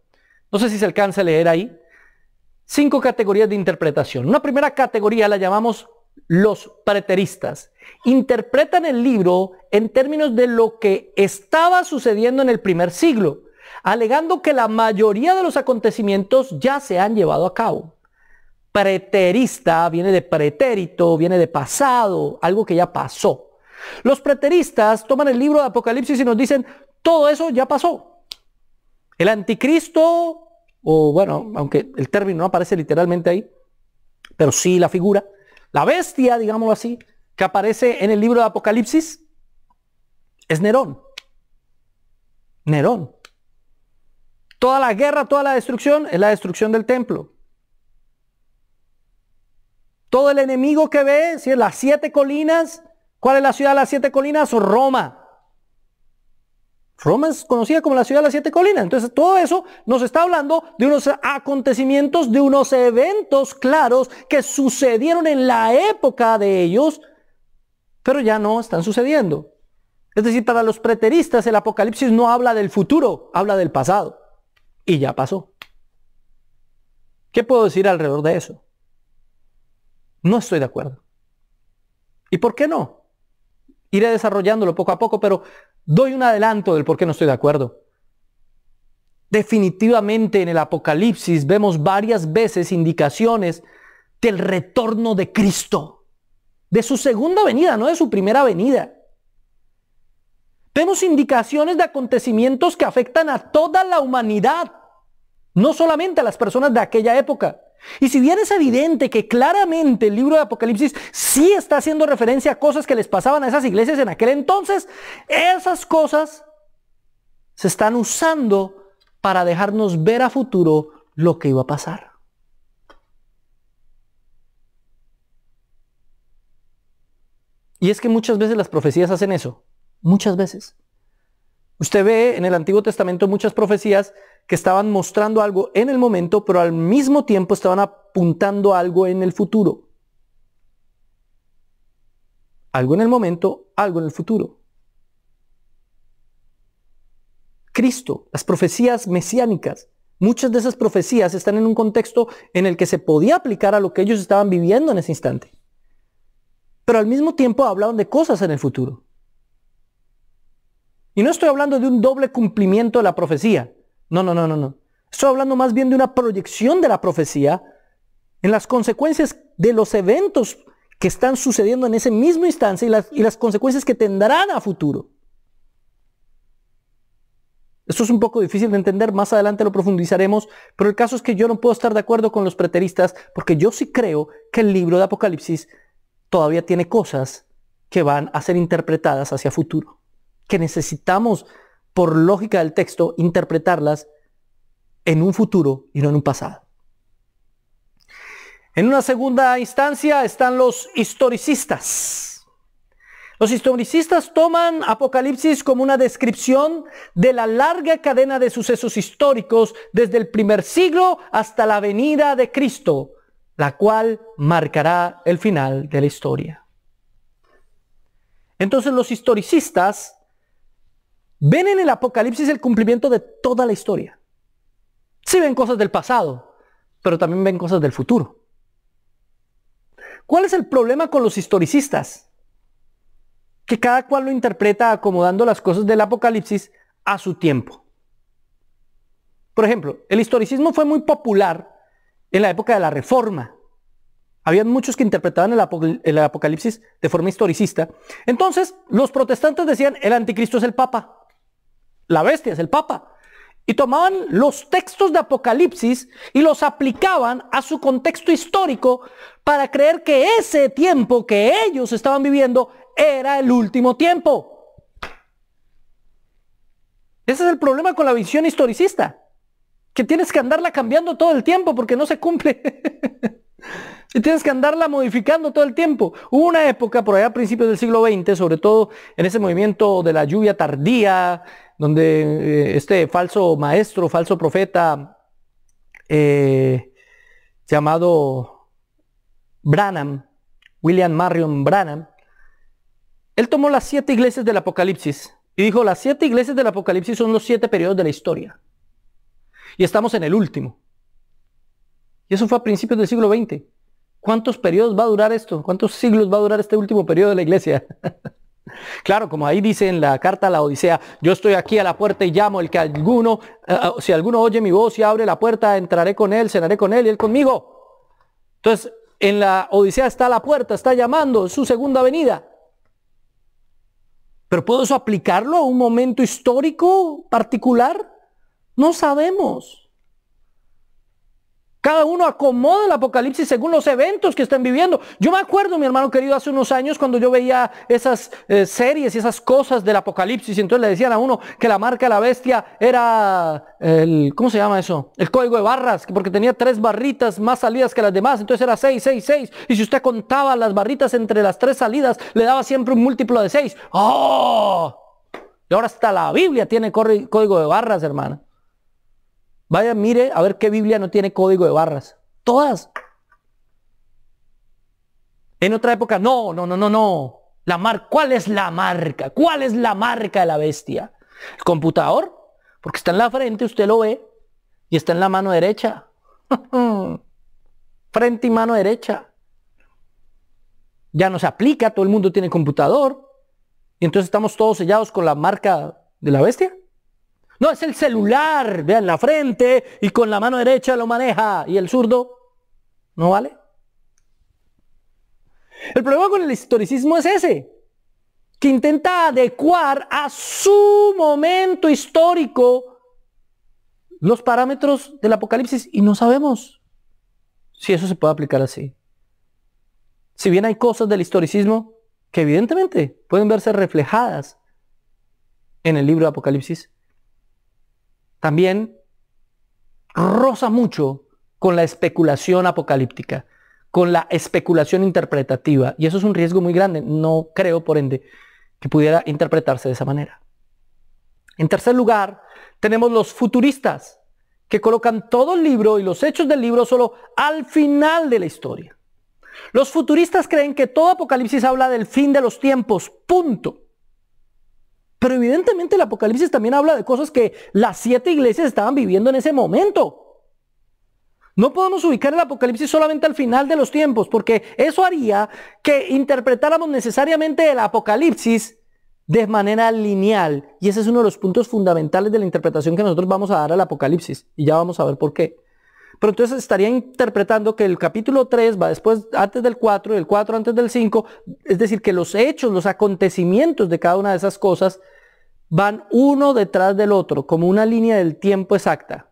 no sé si se alcanza a leer ahí, 5 categorías de interpretación. Una primera categoría la llamamos los preteristas. Interpretan el libro en términos de lo que estaba sucediendo en el primer siglo, alegando que la mayoría de los acontecimientos ya se han llevado a cabo. Preterista viene de pretérito, viene de pasado, algo que ya pasó. Los preteristas toman el libro de Apocalipsis y nos dicen, todo eso ya pasó. El anticristo, o bueno, aunque el término no aparece literalmente ahí, pero sí la figura, la bestia, digámoslo así, que aparece en el libro de Apocalipsis, es Nerón. Nerón. Toda la guerra, toda la destrucción, es la destrucción del templo. Todo el enemigo que ve, ¿sí? Las 7 colinas. ¿Cuál es la ciudad de las 7 colinas? Roma. Roma es conocida como la ciudad de las 7 colinas. Entonces todo eso nos está hablando de unos acontecimientos, de unos eventos claros que sucedieron en la época de ellos, pero ya no están sucediendo. Es decir, para los preteristas el Apocalipsis no habla del futuro, habla del pasado. Y ya pasó. ¿Qué puedo decir alrededor de eso? No estoy de acuerdo. ¿Y por qué no? Iré desarrollándolo poco a poco, pero doy un adelanto del por qué no estoy de acuerdo. Definitivamente en el Apocalipsis vemos varias veces indicaciones del retorno de Cristo, de su segunda venida, no de su primera venida. Vemos indicaciones de acontecimientos que afectan a toda la humanidad, no solamente a las personas de aquella época. Y si bien es evidente que claramente el libro de Apocalipsis sí está haciendo referencia a cosas que les pasaban a esas iglesias en aquel entonces, esas cosas se están usando para dejarnos ver a futuro lo que iba a pasar. Y es que muchas veces las profecías hacen eso. Muchas veces. Usted ve en el Antiguo Testamento muchas profecías que estaban mostrando algo en el momento, pero al mismo tiempo estaban apuntando algo en el futuro. Algo en el momento, algo en el futuro. Cristo, las profecías mesiánicas, muchas de esas profecías están en un contexto en el que se podía aplicar a lo que ellos estaban viviendo en ese instante. Pero al mismo tiempo hablaban de cosas en el futuro. Y no estoy hablando de un doble cumplimiento de la profecía. No. Estoy hablando más bien de una proyección de la profecía en las consecuencias de los eventos que están sucediendo en ese mismo instante y las consecuencias que tendrán a futuro. Esto es un poco difícil de entender, más adelante lo profundizaremos, pero el caso es que yo no puedo estar de acuerdo con los preteristas porque yo sí creo que el libro de Apocalipsis todavía tiene cosas que van a ser interpretadas hacia futuro, que necesitamos, por lógica del texto, interpretarlas en un futuro y no en un pasado. En una segunda instancia están los historicistas. Los historicistas toman Apocalipsis como una descripción de la larga cadena de sucesos históricos desde el primer siglo hasta la venida de Cristo, la cual marcará el final de la historia. Entonces los historicistas ven en el Apocalipsis el cumplimiento de toda la historia. Sí ven cosas del pasado, pero también ven cosas del futuro. ¿Cuál es el problema con los historicistas? Que cada cual lo interpreta acomodando las cosas del Apocalipsis a su tiempo. Por ejemplo, el historicismo fue muy popular en la época de la Reforma. Había muchos que interpretaban el Apocalipsis de forma historicista. Entonces, los protestantes decían, el anticristo es el Papa. La bestia es el Papa. Y tomaban los textos de Apocalipsis y los aplicaban a su contexto histórico para creer que ese tiempo que ellos estaban viviendo era el último tiempo. Ese es el problema con la visión historicista, que tienes que andarla cambiando todo el tiempo porque no se cumple. Y tienes que andarla modificando todo el tiempo. Hubo una época por allá a principios del siglo XX, sobre todo en ese movimiento de la lluvia tardía, donde este falso maestro, falso profeta llamado Branham, William Marion Branham, él tomó las 7 iglesias del Apocalipsis y dijo, las 7 iglesias del Apocalipsis son los 7 periodos de la historia. Y estamos en el último. Y eso fue a principios del siglo XX. ¿Cuántos periodos va a durar esto? ¿Cuántos siglos va a durar este último periodo de la iglesia? Claro, como ahí dice en la carta a la Odisea, yo estoy aquí a la puerta y llamo, el que alguno, si alguno oye mi voz y abre la puerta, entraré con él, cenaré con él y él conmigo. Entonces, en la Odisea está a la puerta, está llamando, es su segunda venida. ¿Pero puedo eso aplicarlo a un momento histórico particular? No sabemos. Cada uno acomoda el Apocalipsis según los eventos que están viviendo. Yo me acuerdo, mi hermano querido, hace unos años cuando yo veía esas series y esas cosas del Apocalipsis, y entonces le decían a uno que la marca de la bestia era ¿cómo se llama eso? El código de barras, porque tenía 3 barritas más salidas que las demás, entonces era 666. Y si usted contaba las barritas entre las 3 salidas, le daba siempre un múltiplo de 6. ¡Oh! Y ahora hasta la Biblia tiene código de barras, hermano. Vaya, mire, a ver qué Biblia no tiene código de barras. Todas. En otra época, no. ¿Cuál es la marca? ¿Cuál es la marca de la bestia? ¿El computador? Porque está en la frente, usted lo ve, y está en la mano derecha. Frente y mano derecha. Ya no se aplica, todo el mundo tiene computador. Y entonces estamos todos sellados con la marca de la bestia. No, es el celular, vean, la frente y con la mano derecha lo maneja. ¿Y el zurdo? ¿No vale? El problema con el historicismo es ese, que intenta adecuar a su momento histórico los parámetros del Apocalipsis y no sabemos si eso se puede aplicar así. Si bien hay cosas del historicismo que evidentemente pueden verse reflejadas en el libro de Apocalipsis, también roza mucho con la especulación apocalíptica, con la especulación interpretativa, y eso es un riesgo muy grande. No creo, por ende, que pudiera interpretarse de esa manera. En tercer lugar, tenemos los futuristas, que colocan todo el libro y los hechos del libro solo al final de la historia. Los futuristas creen que todo Apocalipsis habla del fin de los tiempos, punto. Pero evidentemente el Apocalipsis también habla de cosas que las 7 iglesias estaban viviendo en ese momento. No podemos ubicar el Apocalipsis solamente al final de los tiempos, porque eso haría que interpretáramos necesariamente el Apocalipsis de manera lineal. Y ese es uno de los puntos fundamentales de la interpretación que nosotros vamos a dar al Apocalipsis. Y ya vamos a ver por qué. Pero entonces estaría interpretando que el capítulo 3 va después, antes del 4, y el 4 antes del 5. Es decir, que los hechos, los acontecimientos de cada una de esas cosas van uno detrás del otro, como una línea del tiempo exacta.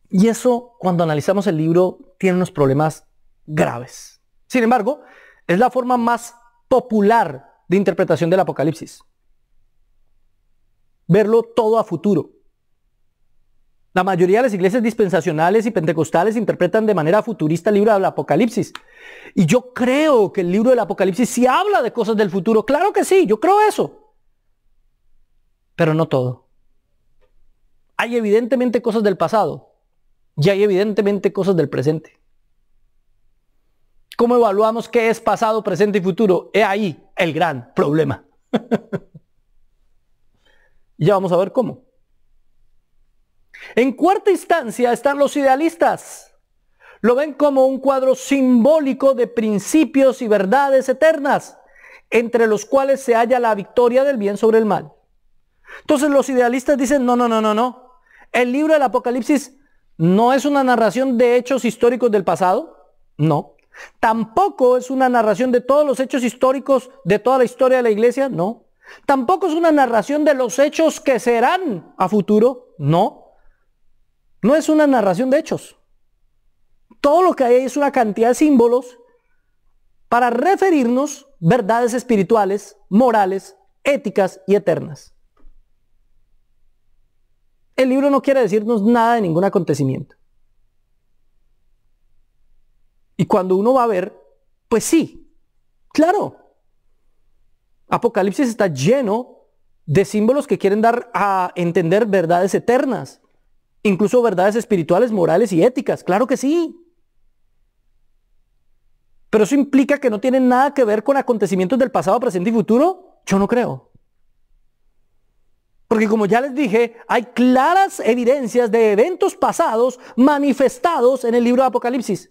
Y eso, cuando analizamos el libro, tiene unos problemas graves. Sin embargo, es la forma más popular de interpretación del Apocalipsis. Verlo todo a futuro. La mayoría de las iglesias dispensacionales y pentecostales interpretan de manera futurista el libro del Apocalipsis. Y yo creo que el libro del Apocalipsis sí habla de cosas del futuro. Claro que sí, yo creo eso. Pero no todo. Hay evidentemente cosas del pasado. Y hay evidentemente cosas del presente. ¿Cómo evaluamos qué es pasado, presente y futuro? He ahí el gran problema. Ya vamos a ver cómo. En cuarta instancia están los idealistas. Lo ven como un cuadro simbólico de principios y verdades eternas, entre los cuales se halla la victoria del bien sobre el mal. Entonces los idealistas dicen, no. El libro del Apocalipsis no es una narración de hechos históricos del pasado, no. Tampoco es una narración de todos los hechos históricos de toda la historia de la iglesia, no. Tampoco es una narración de los hechos que serán a futuro, no. No es una narración de hechos. Todo lo que hay es una cantidad de símbolos para referirnos verdades espirituales, morales, éticas y eternas. El libro no quiere decirnos nada de ningún acontecimiento. Y cuando uno va a ver, pues sí, claro. Apocalipsis está lleno de símbolos que quieren dar a entender verdades eternas. Incluso verdades espirituales, morales y éticas. Claro que sí. Pero eso implica que no tienen nada que ver con acontecimientos del pasado, presente y futuro. Yo no creo. Porque como ya les dije, hay claras evidencias de eventos pasados manifestados en el libro de Apocalipsis.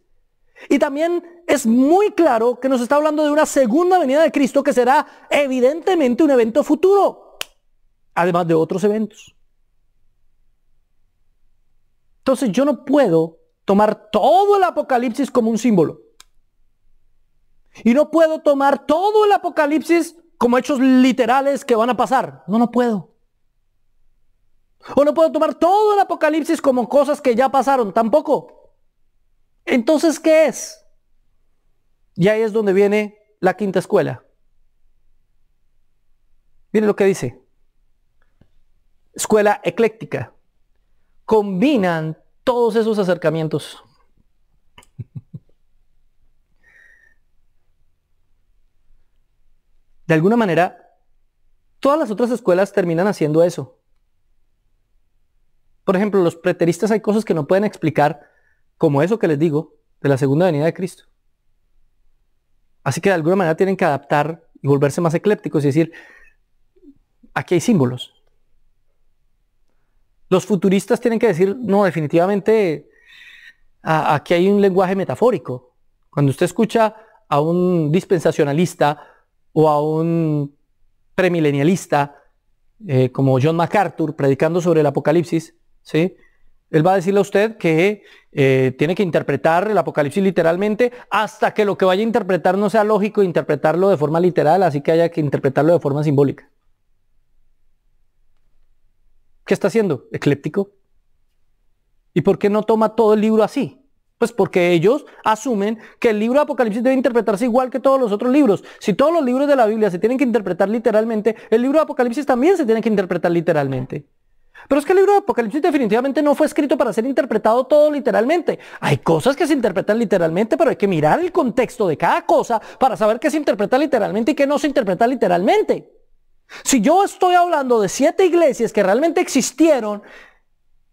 Y también es muy claro que nos está hablando de una segunda venida de Cristo que será evidentemente un evento futuro. Además de otros eventos. Entonces yo no puedo tomar todo el Apocalipsis como un símbolo. Y no puedo tomar todo el Apocalipsis como hechos literales que van a pasar. No puedo. O no puedo tomar todo el Apocalipsis como cosas que ya pasaron. Tampoco. Entonces, ¿qué es? Y ahí es donde viene la quinta escuela. Miren lo que dice. Escuela ecléctica. Combinan todos esos acercamientos. De alguna manera, todas las otras escuelas terminan haciendo eso. Por ejemplo, los preteristas hay cosas que no pueden explicar, como eso que les digo, de la segunda venida de Cristo. Así que de alguna manera tienen que adaptar y volverse más eclépticos y decir, aquí hay símbolos. Los futuristas tienen que decir, no, definitivamente aquí hay un lenguaje metafórico. Cuando usted escucha a un dispensacionalista o a un premilenialista como John MacArthur predicando sobre el Apocalipsis, ¿sí? Él va a decirle a usted que tiene que interpretar el Apocalipsis literalmente hasta que lo que vaya a interpretar no sea lógico interpretarlo de forma literal, así que haya que interpretarlo de forma simbólica. ¿Qué está haciendo? Ecléptico. ¿Y por qué no toma todo el libro así? Pues porque ellos asumen que el libro de Apocalipsis debe interpretarse igual que todos los otros libros. Si todos los libros de la Biblia se tienen que interpretar literalmente, el libro de Apocalipsis también se tiene que interpretar literalmente. Pero es que el libro de Apocalipsis definitivamente no fue escrito para ser interpretado todo literalmente. Hay cosas que se interpretan literalmente, pero hay que mirar el contexto de cada cosa para saber qué se interpreta literalmente y qué no se interpreta literalmente. Si yo estoy hablando de 7 iglesias que realmente existieron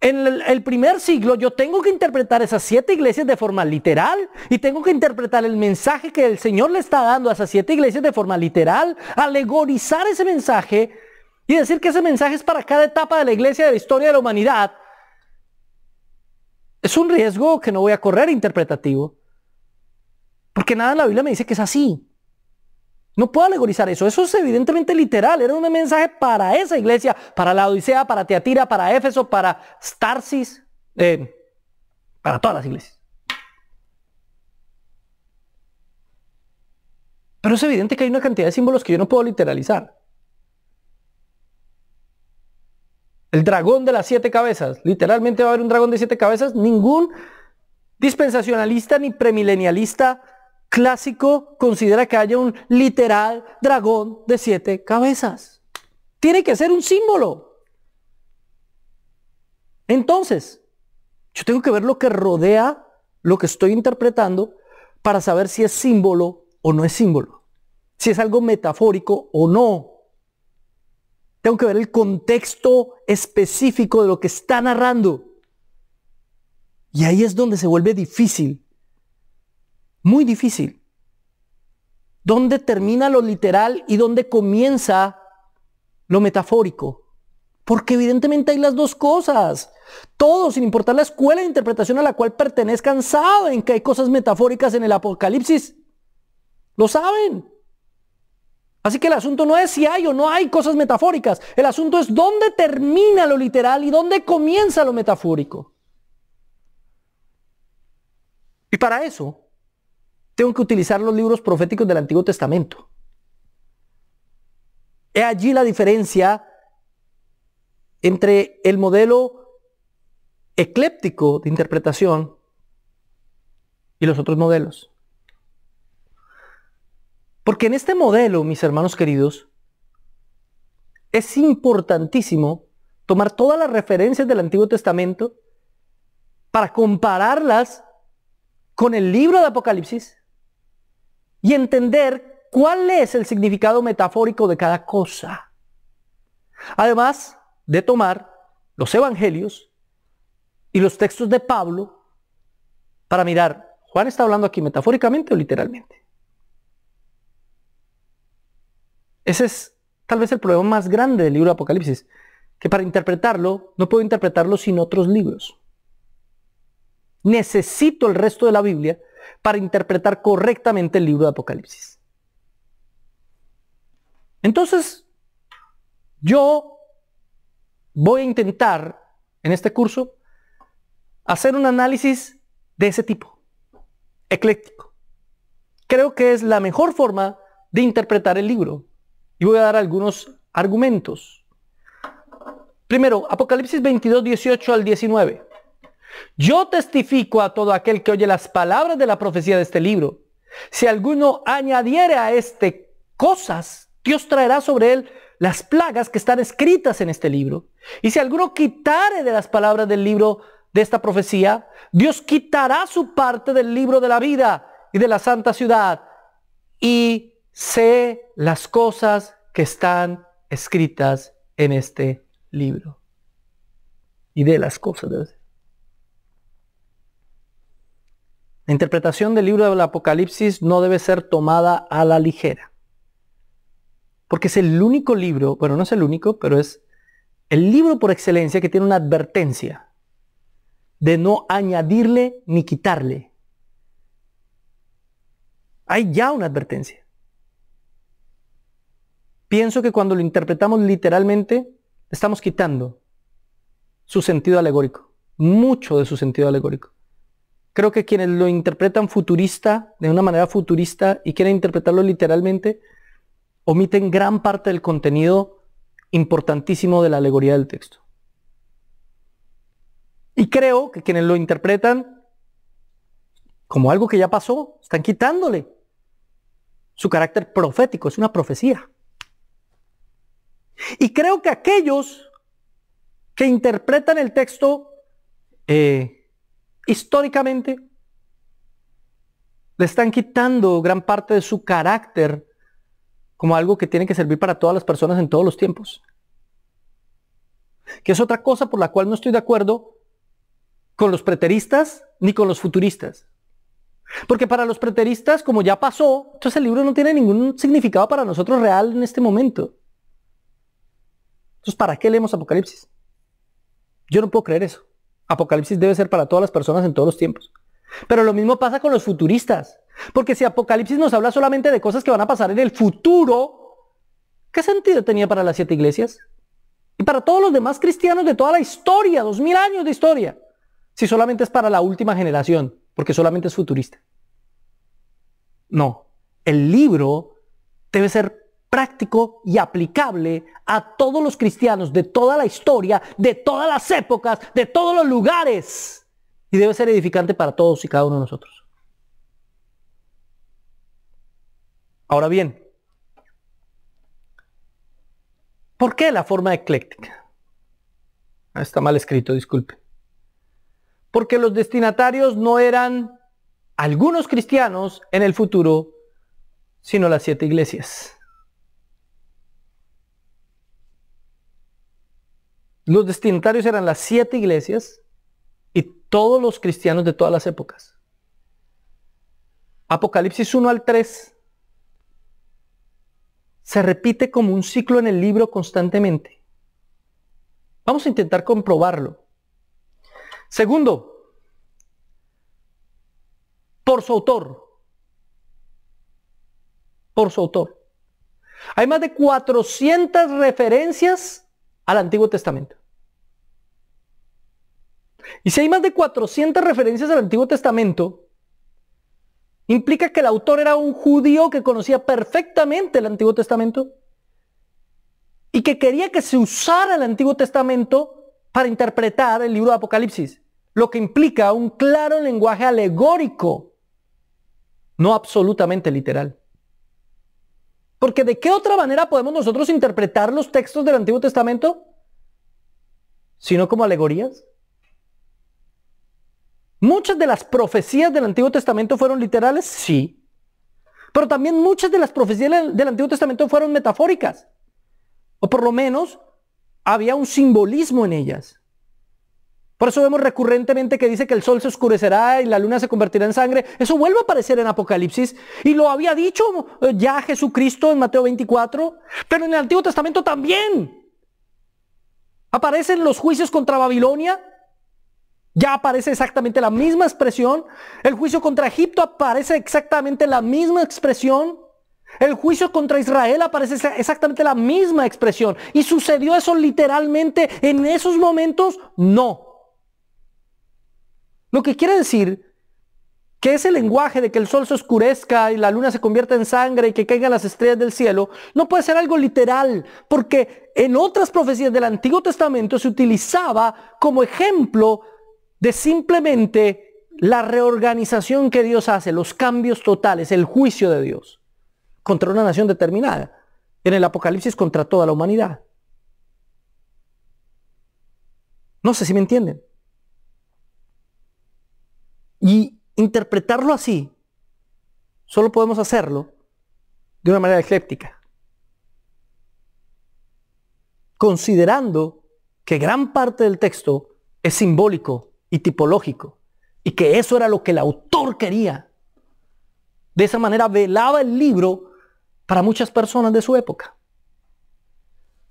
en el primer siglo, yo tengo que interpretar esas 7 iglesias de forma literal y tengo que interpretar el mensaje que el Señor le está dando a esas 7 iglesias de forma literal, alegorizar ese mensaje y decir que ese mensaje es para cada etapa de la iglesia, de la historia de la humanidad. Es un riesgo que no voy a correr interpretativo, porque nada en la Biblia me dice que es así. No puedo alegorizar eso. Eso es evidentemente literal. Era un mensaje para esa iglesia, para la Odisea, para Tiatira, para Éfeso, para Tarsis, para todas las iglesias. Pero es evidente que hay una cantidad de símbolos que yo no puedo literalizar. El dragón de las 7 cabezas. Literalmente va a haber un dragón de 7 cabezas. Ningún dispensacionalista ni premilenialista clásico considera que haya un literal dragón de 7 cabezas. Tiene que ser un símbolo. Entonces, yo tengo que ver lo que rodea lo que estoy interpretando para saber si es símbolo o no es símbolo. Si es algo metafórico o no. Tengo que ver el contexto específico de lo que está narrando. Y ahí es donde se vuelve difícil. Muy difícil. ¿Dónde termina lo literal y dónde comienza lo metafórico? Porque evidentemente hay las dos cosas. Todos, sin importar la escuela de interpretación a la cual pertenezcan, saben que hay cosas metafóricas en el Apocalipsis. Lo saben. Así que el asunto no es si hay o no hay cosas metafóricas. El asunto es dónde termina lo literal y dónde comienza lo metafórico. Y para eso tengo que utilizar los libros proféticos del Antiguo Testamento. He allí la diferencia entre el modelo ecléptico de interpretación y los otros modelos. Porque en este modelo, mis hermanos queridos, es importantísimo tomar todas las referencias del Antiguo Testamento para compararlas con el libro de Apocalipsis y entender cuál es el significado metafórico de cada cosa. Además de tomar los evangelios y los textos de Pablo para mirar, ¿Juan está hablando aquí metafóricamente o literalmente? Ese es tal vez el problema más grande del libro de Apocalipsis, que para interpretarlo no puedo interpretarlo sin otros libros. Necesito el resto de la Biblia para interpretar correctamente el libro de Apocalipsis. Entonces, yo voy a intentar en este curso hacer un análisis de ese tipo, ecléctico. Creo que es la mejor forma de interpretar el libro y voy a dar algunos argumentos. Primero, Apocalipsis 22, 18 al 19. Yo testifico a todo aquel que oye las palabras de la profecía de este libro. Si alguno añadiere a este cosas, Dios traerá sobre él las plagas que están escritas en este libro. Y si alguno quitare de las palabras del libro de esta profecía, Dios quitará su parte del libro de la vida y de la santa ciudad. Y sé las cosas que están escritas en este libro. Y de las cosas debe ser. La interpretación del libro del Apocalipsis no debe ser tomada a la ligera. Porque es el único libro, bueno, no es el único, pero es el libro por excelencia que tiene una advertencia de no añadirle ni quitarle. Hay ya una advertencia. Pienso que cuando lo interpretamos literalmente, estamos quitando su sentido alegórico, mucho de su sentido alegórico. Creo que quienes lo interpretan futurista, de una manera futurista, y quieren interpretarlo literalmente, omiten gran parte del contenido importantísimo de la alegoría del texto. Y creo que quienes lo interpretan como algo que ya pasó, están quitándole su carácter profético, es una profecía. Y creo que aquellos que interpretan el texto históricamente, le están quitando gran parte de su carácter como algo que tiene que servir para todas las personas en todos los tiempos. Que es otra cosa por la cual no estoy de acuerdo con los preteristas ni con los futuristas. Porque para los preteristas, como ya pasó, entonces el libro no tiene ningún significado para nosotros real en este momento. Entonces, ¿para qué leemos Apocalipsis? Yo no puedo creer eso. Apocalipsis debe ser para todas las personas en todos los tiempos. Pero lo mismo pasa con los futuristas. Porque si Apocalipsis nos habla solamente de cosas que van a pasar en el futuro, ¿qué sentido tenía para las 7 iglesias? Y para todos los demás cristianos de toda la historia, 2000 años de historia. Si solamente es para la última generación, porque solamente es futurista. No, el libro debe ser práctico y aplicable a todos los cristianos de toda la historia, de todas las épocas, de todos los lugares. Y debe ser edificante para todos y cada uno de nosotros. Ahora bien, ¿por qué la forma ecléctica? Está mal escrito, disculpe. Porque los destinatarios no eran algunos cristianos en el futuro, sino las 7 iglesias. Los destinatarios eran las 7 iglesias y todos los cristianos de todas las épocas. Apocalipsis 1 al 3 se repite como un ciclo en el libro constantemente. Vamos a intentar comprobarlo. Segundo, por su autor. Por su autor. Hay más de 400 referencias al Antiguo Testamento. Y si hay más de 400 referencias al Antiguo Testamento, implica que el autor era un judío que conocía perfectamente el Antiguo Testamento y que quería que se usara el Antiguo Testamento para interpretar el libro de Apocalipsis, lo que implica un claro lenguaje alegórico, no absolutamente literal. Porque ¿de qué otra manera podemos nosotros interpretar los textos del Antiguo Testamento? Sino como alegorías. ¿Muchas de las profecías del Antiguo Testamento fueron literales? Sí. Pero también muchas de las profecías del Antiguo Testamento fueron metafóricas. O por lo menos había un simbolismo en ellas. Por eso vemos recurrentemente que dice que el sol se oscurecerá y la luna se convertirá en sangre. Eso vuelve a aparecer en Apocalipsis. Y lo había dicho ya Jesucristo en Mateo 24. Pero en el Antiguo Testamento también. Aparecen los juicios contra Babilonia. Ya aparece exactamente la misma expresión. El juicio contra Egipto aparece exactamente la misma expresión. El juicio contra Israel aparece exactamente la misma expresión. ¿Y sucedió eso literalmente en esos momentos? No. Lo que quiere decir que ese lenguaje de que el sol se oscurezca y la luna se convierta en sangre y que caigan las estrellas del cielo, no puede ser algo literal, porque en otras profecías del Antiguo Testamento se utilizaba como ejemplo de simplemente la reorganización que Dios hace, los cambios totales, el juicio de Dios contra una nación determinada. En el Apocalipsis contra toda la humanidad. No sé si me entienden. Y interpretarlo así, solo podemos hacerlo de una manera ecléctica. Considerando que gran parte del texto es simbólico y tipológico, y que eso era lo que el autor quería. De esa manera velaba el libro para muchas personas de su época.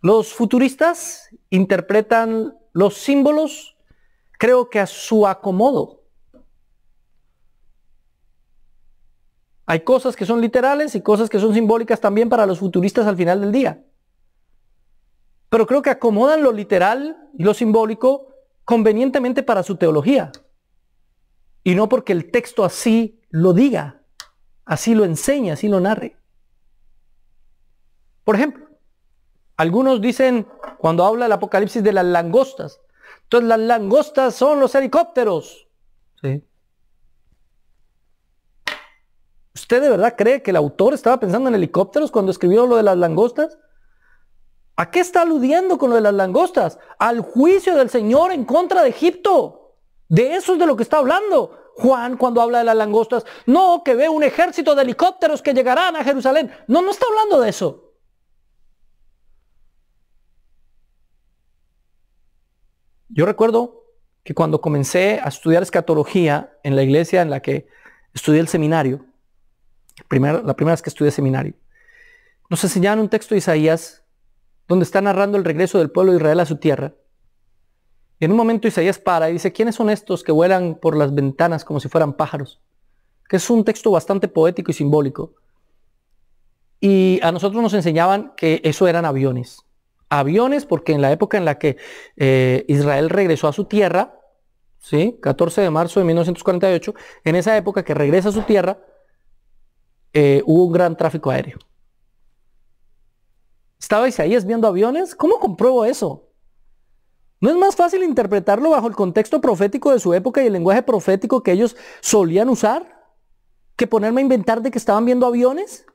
Los futuristas interpretan los símbolos, creo que a su acomodo. Hay cosas que son literales y cosas que son simbólicas también para los futuristas al final del día. Pero creo que acomodan lo literal y lo simbólico convenientemente para su teología. Y no porque el texto así lo diga, así lo enseña, así lo narre. Por ejemplo, algunos dicen, cuando habla el Apocalipsis, de las langostas. Entonces las langostas son los helicópteros. ¿Sí? ¿Usted de verdad cree que el autor estaba pensando en helicópteros cuando escribió lo de las langostas? ¿A qué está aludiendo con lo de las langostas? Al juicio del Señor en contra de Egipto. De eso es de lo que está hablando Juan cuando habla de las langostas. No, que ve un ejército de helicópteros que llegarán a Jerusalén. No está hablando de eso. Yo recuerdo que cuando comencé a estudiar escatología en la iglesia en la que estudié el seminario, la primera vez que estudié seminario, nos enseñaban un texto de Isaías donde está narrando el regreso del pueblo de Israel a su tierra. Y en un momento Isaías para y dice, ¿quiénes son estos que vuelan por las ventanas como si fueran pájaros? Que es un texto bastante poético y simbólico. Y a nosotros nos enseñaban que eso eran aviones. Aviones porque en la época en la que Israel regresó a su tierra, ¿sí? 14 de marzo de 1948, en esa época que regresa a su tierra, hubo un gran tráfico aéreo. ¿Estaba Isaías viendo aviones? ¿Cómo compruebo eso? ¿No es más fácil interpretarlo bajo el contexto profético de su época y el lenguaje profético que ellos solían usar que ponerme a inventar de que estaban viendo aviones?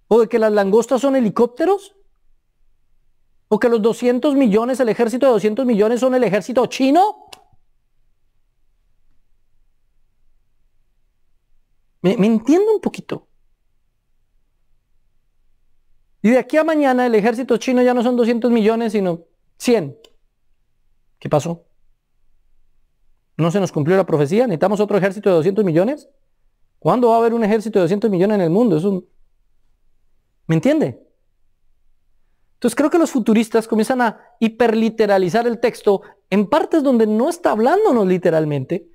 ¿O de que las langostas son helicópteros? ¿O que los 200 millones, el ejército de 200 millones son el ejército chino? ¿Me entiendo un poquito? Y de aquí a mañana el ejército chino ya no son 200 millones, sino 100. ¿Qué pasó? ¿No se nos cumplió la profecía? ¿Necesitamos otro ejército de 200 millones? ¿Cuándo va a haber un ejército de 200 millones en el mundo? ¿Me entiende? Entonces creo que los futuristas comienzan a hiperliteralizar el texto en partes donde no está hablándonos literalmente.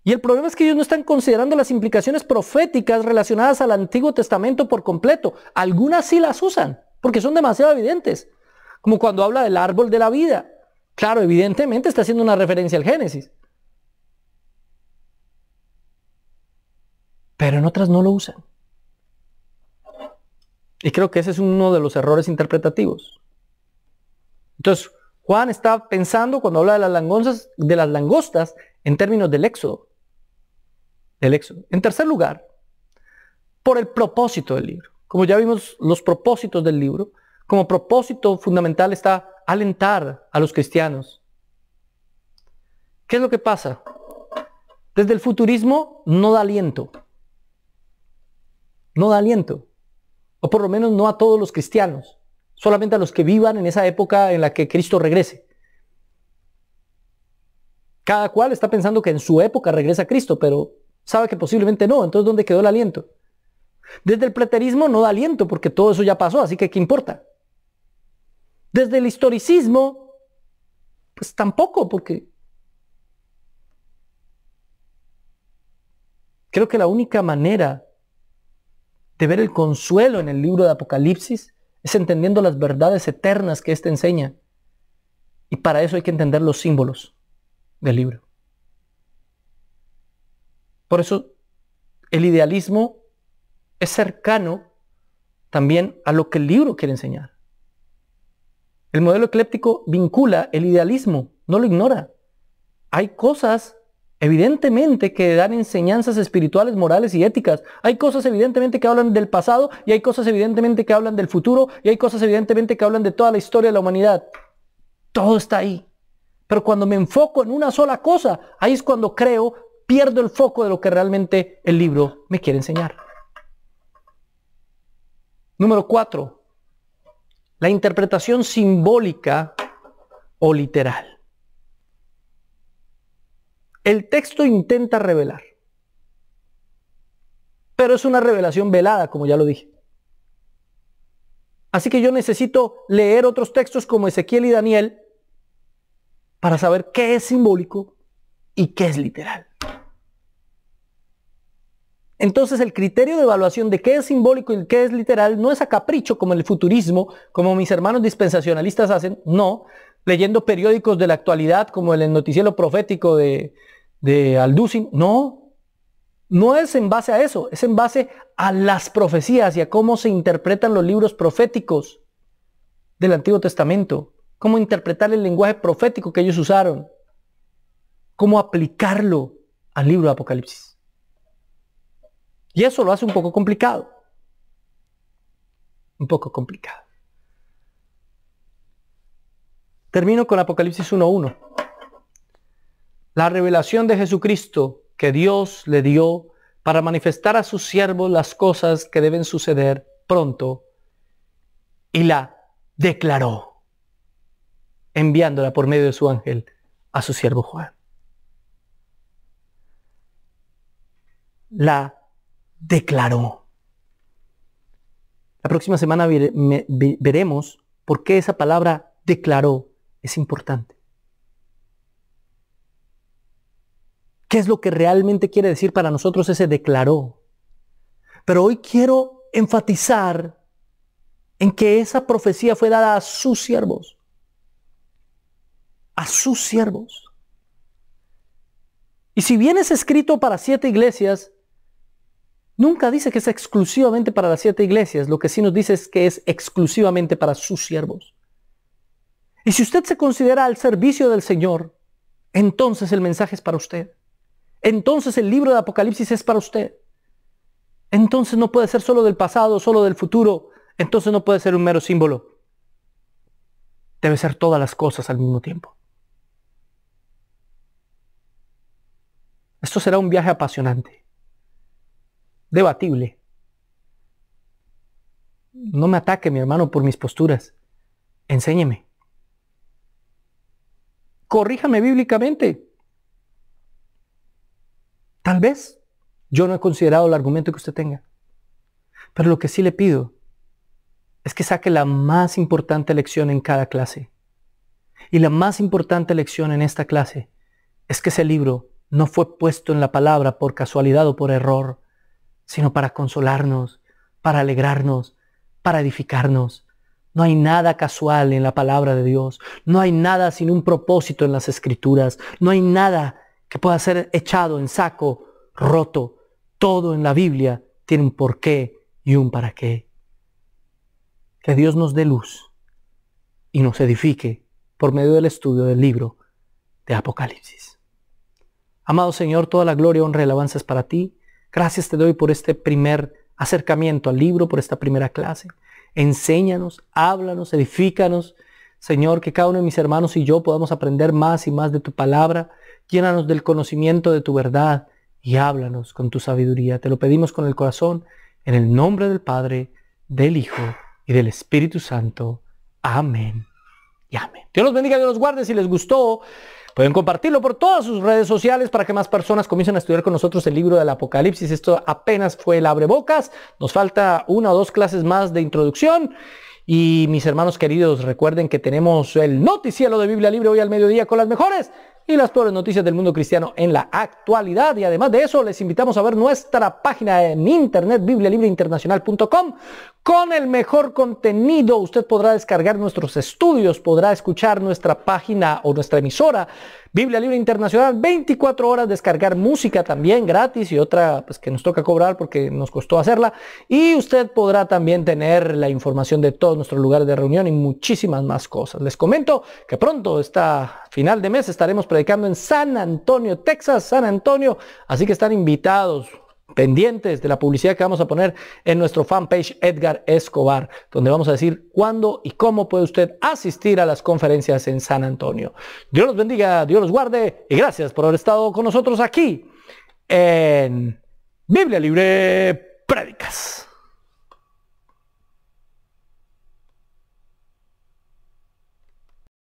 Y el problema es que ellos no están considerando las implicaciones proféticas relacionadas al Antiguo Testamento por completo. Algunas sí las usan, porque son demasiado evidentes. Como cuando habla del árbol de la vida. Claro, evidentemente está haciendo una referencia al Génesis. Pero en otras no lo usan. Y creo que ese es uno de los errores interpretativos. Entonces, Juan está pensando cuando habla de las langostas en términos del Éxodo. En tercer lugar, por el propósito del libro. Como ya vimos los propósitos del libro, como propósito fundamental está alentar a los cristianos. ¿Qué es lo que pasa? Desde el futurismo no da aliento. No da aliento. O por lo menos no a todos los cristianos. Solamente a los que vivan en esa época en la que Cristo regrese. Cada cual está pensando que en su época regresa Cristo, pero sabe que posiblemente no. Entonces, ¿dónde quedó el aliento? Desde el preterismo no da aliento porque todo eso ya pasó, así que ¿qué importa? Desde el historicismo, pues tampoco, porque creo que la única manera de ver el consuelo en el libro de Apocalipsis es entendiendo las verdades eternas que éste enseña. Y para eso hay que entender los símbolos del libro. Por eso el idealismo es cercano también a lo que el libro quiere enseñar. El modelo ecléptico vincula el idealismo, no lo ignora. Hay cosas evidentemente que dan enseñanzas espirituales, morales y éticas. Hay cosas evidentemente que hablan del pasado y hay cosas evidentemente que hablan del futuro y hay cosas evidentemente que hablan de toda la historia de la humanidad. Todo está ahí. Pero cuando me enfoco en una sola cosa, ahí es cuando pierdo el foco de lo que realmente el libro me quiere enseñar. Número 4. La interpretación simbólica o literal. El texto intenta revelar, pero es una revelación velada, como ya lo dije. Así que yo necesito leer otros textos como Ezequiel y Daniel para saber qué es simbólico y qué es literal. Entonces el criterio de evaluación de qué es simbólico y qué es literal no es a capricho como el futurismo, como mis hermanos dispensacionalistas hacen, no, leyendo periódicos de la actualidad como el noticiero profético de Alducin, no es en base a eso, es en base a las profecías y a cómo se interpretan los libros proféticos del Antiguo Testamento, cómo interpretar el lenguaje profético que ellos usaron, cómo aplicarlo al libro de Apocalipsis. Y eso lo hace un poco complicado. Un poco complicado. Termino con Apocalipsis 1:1. La revelación de Jesucristo que Dios le dio para manifestar a sus siervos las cosas que deben suceder pronto, y la declaró, enviándola por medio de su ángel a su siervo Juan. La declaró. La próxima semana veremos por qué esa palabra declaró es importante. ¿Qué es lo que realmente quiere decir para nosotros ese declaró? Pero hoy quiero enfatizar en que esa profecía fue dada a sus siervos. A sus siervos. Y si bien es escrito para 7 iglesias, nunca dice que es exclusivamente para las 7 iglesias. Lo que sí nos dice es que es exclusivamente para sus siervos. Y si usted se considera al servicio del Señor, entonces el mensaje es para usted. Entonces el libro de Apocalipsis es para usted. Entonces no puede ser solo del pasado, solo del futuro. Entonces no puede ser un mero símbolo. Debe ser todas las cosas al mismo tiempo. Esto será un viaje apasionante. Debatible. No me ataque, mi hermano, por mis posturas. Enséñeme. Corríjame bíblicamente. Tal vez yo no he considerado el argumento que usted tenga. Pero lo que sí le pido es que saque la más importante lección en cada clase. Y la más importante lección en esta clase es que ese libro no fue puesto en la palabra por casualidad o por error, sino para consolarnos, para alegrarnos, para edificarnos. No hay nada casual en la palabra de Dios. No hay nada sin un propósito en las Escrituras. No hay nada que pueda ser echado en saco roto. Todo en la Biblia tiene un porqué y un para qué. Que Dios nos dé luz y nos edifique por medio del estudio del libro de Apocalipsis. Amado Señor, toda la gloria, honra y alabanza es para ti. Gracias te doy por este primer acercamiento al libro, por esta primera clase. Enséñanos, háblanos, edifícanos. Señor, que cada uno de mis hermanos y yo podamos aprender más y más de tu palabra. Llénanos del conocimiento de tu verdad y háblanos con tu sabiduría. Te lo pedimos con el corazón, en el nombre del Padre, del Hijo y del Espíritu Santo. Amén y amén. Dios los bendiga, Dios los guarde. Si les gustó, pueden compartirlo por todas sus redes sociales para que más personas comiencen a estudiar con nosotros el libro del Apocalipsis. Esto apenas fue el abrebocas. Nos falta 1 o 2 clases más de introducción. Y mis hermanos queridos, recuerden que tenemos el noticiero de Biblia Libre hoy al mediodía con las mejores y las peores noticias del mundo cristiano en la actualidad. Y además de eso, les invitamos a ver nuestra página en internet, biblialibreinternacional.com, con el mejor contenido. Usted podrá descargar nuestros estudios, podrá escuchar nuestra página o nuestra emisora, Biblia Libre Internacional, 24 horas, descargar música también gratis y otra pues que nos toca cobrar porque nos costó hacerla. Y usted podrá también tener la información de todos nuestros lugares de reunión y muchísimas más cosas. Les comento que pronto, esta final de mes, estaremos predicando en San Antonio, Texas, San Antonio. Así que están invitados, pendientes de la publicidad que vamos a poner en nuestro fanpage Edgar Escobar, donde vamos a decir cuándo y cómo puede usted asistir a las conferencias en San Antonio. Dios los bendiga, Dios los guarde y gracias por haber estado con nosotros aquí en Biblia Libre Prédicas.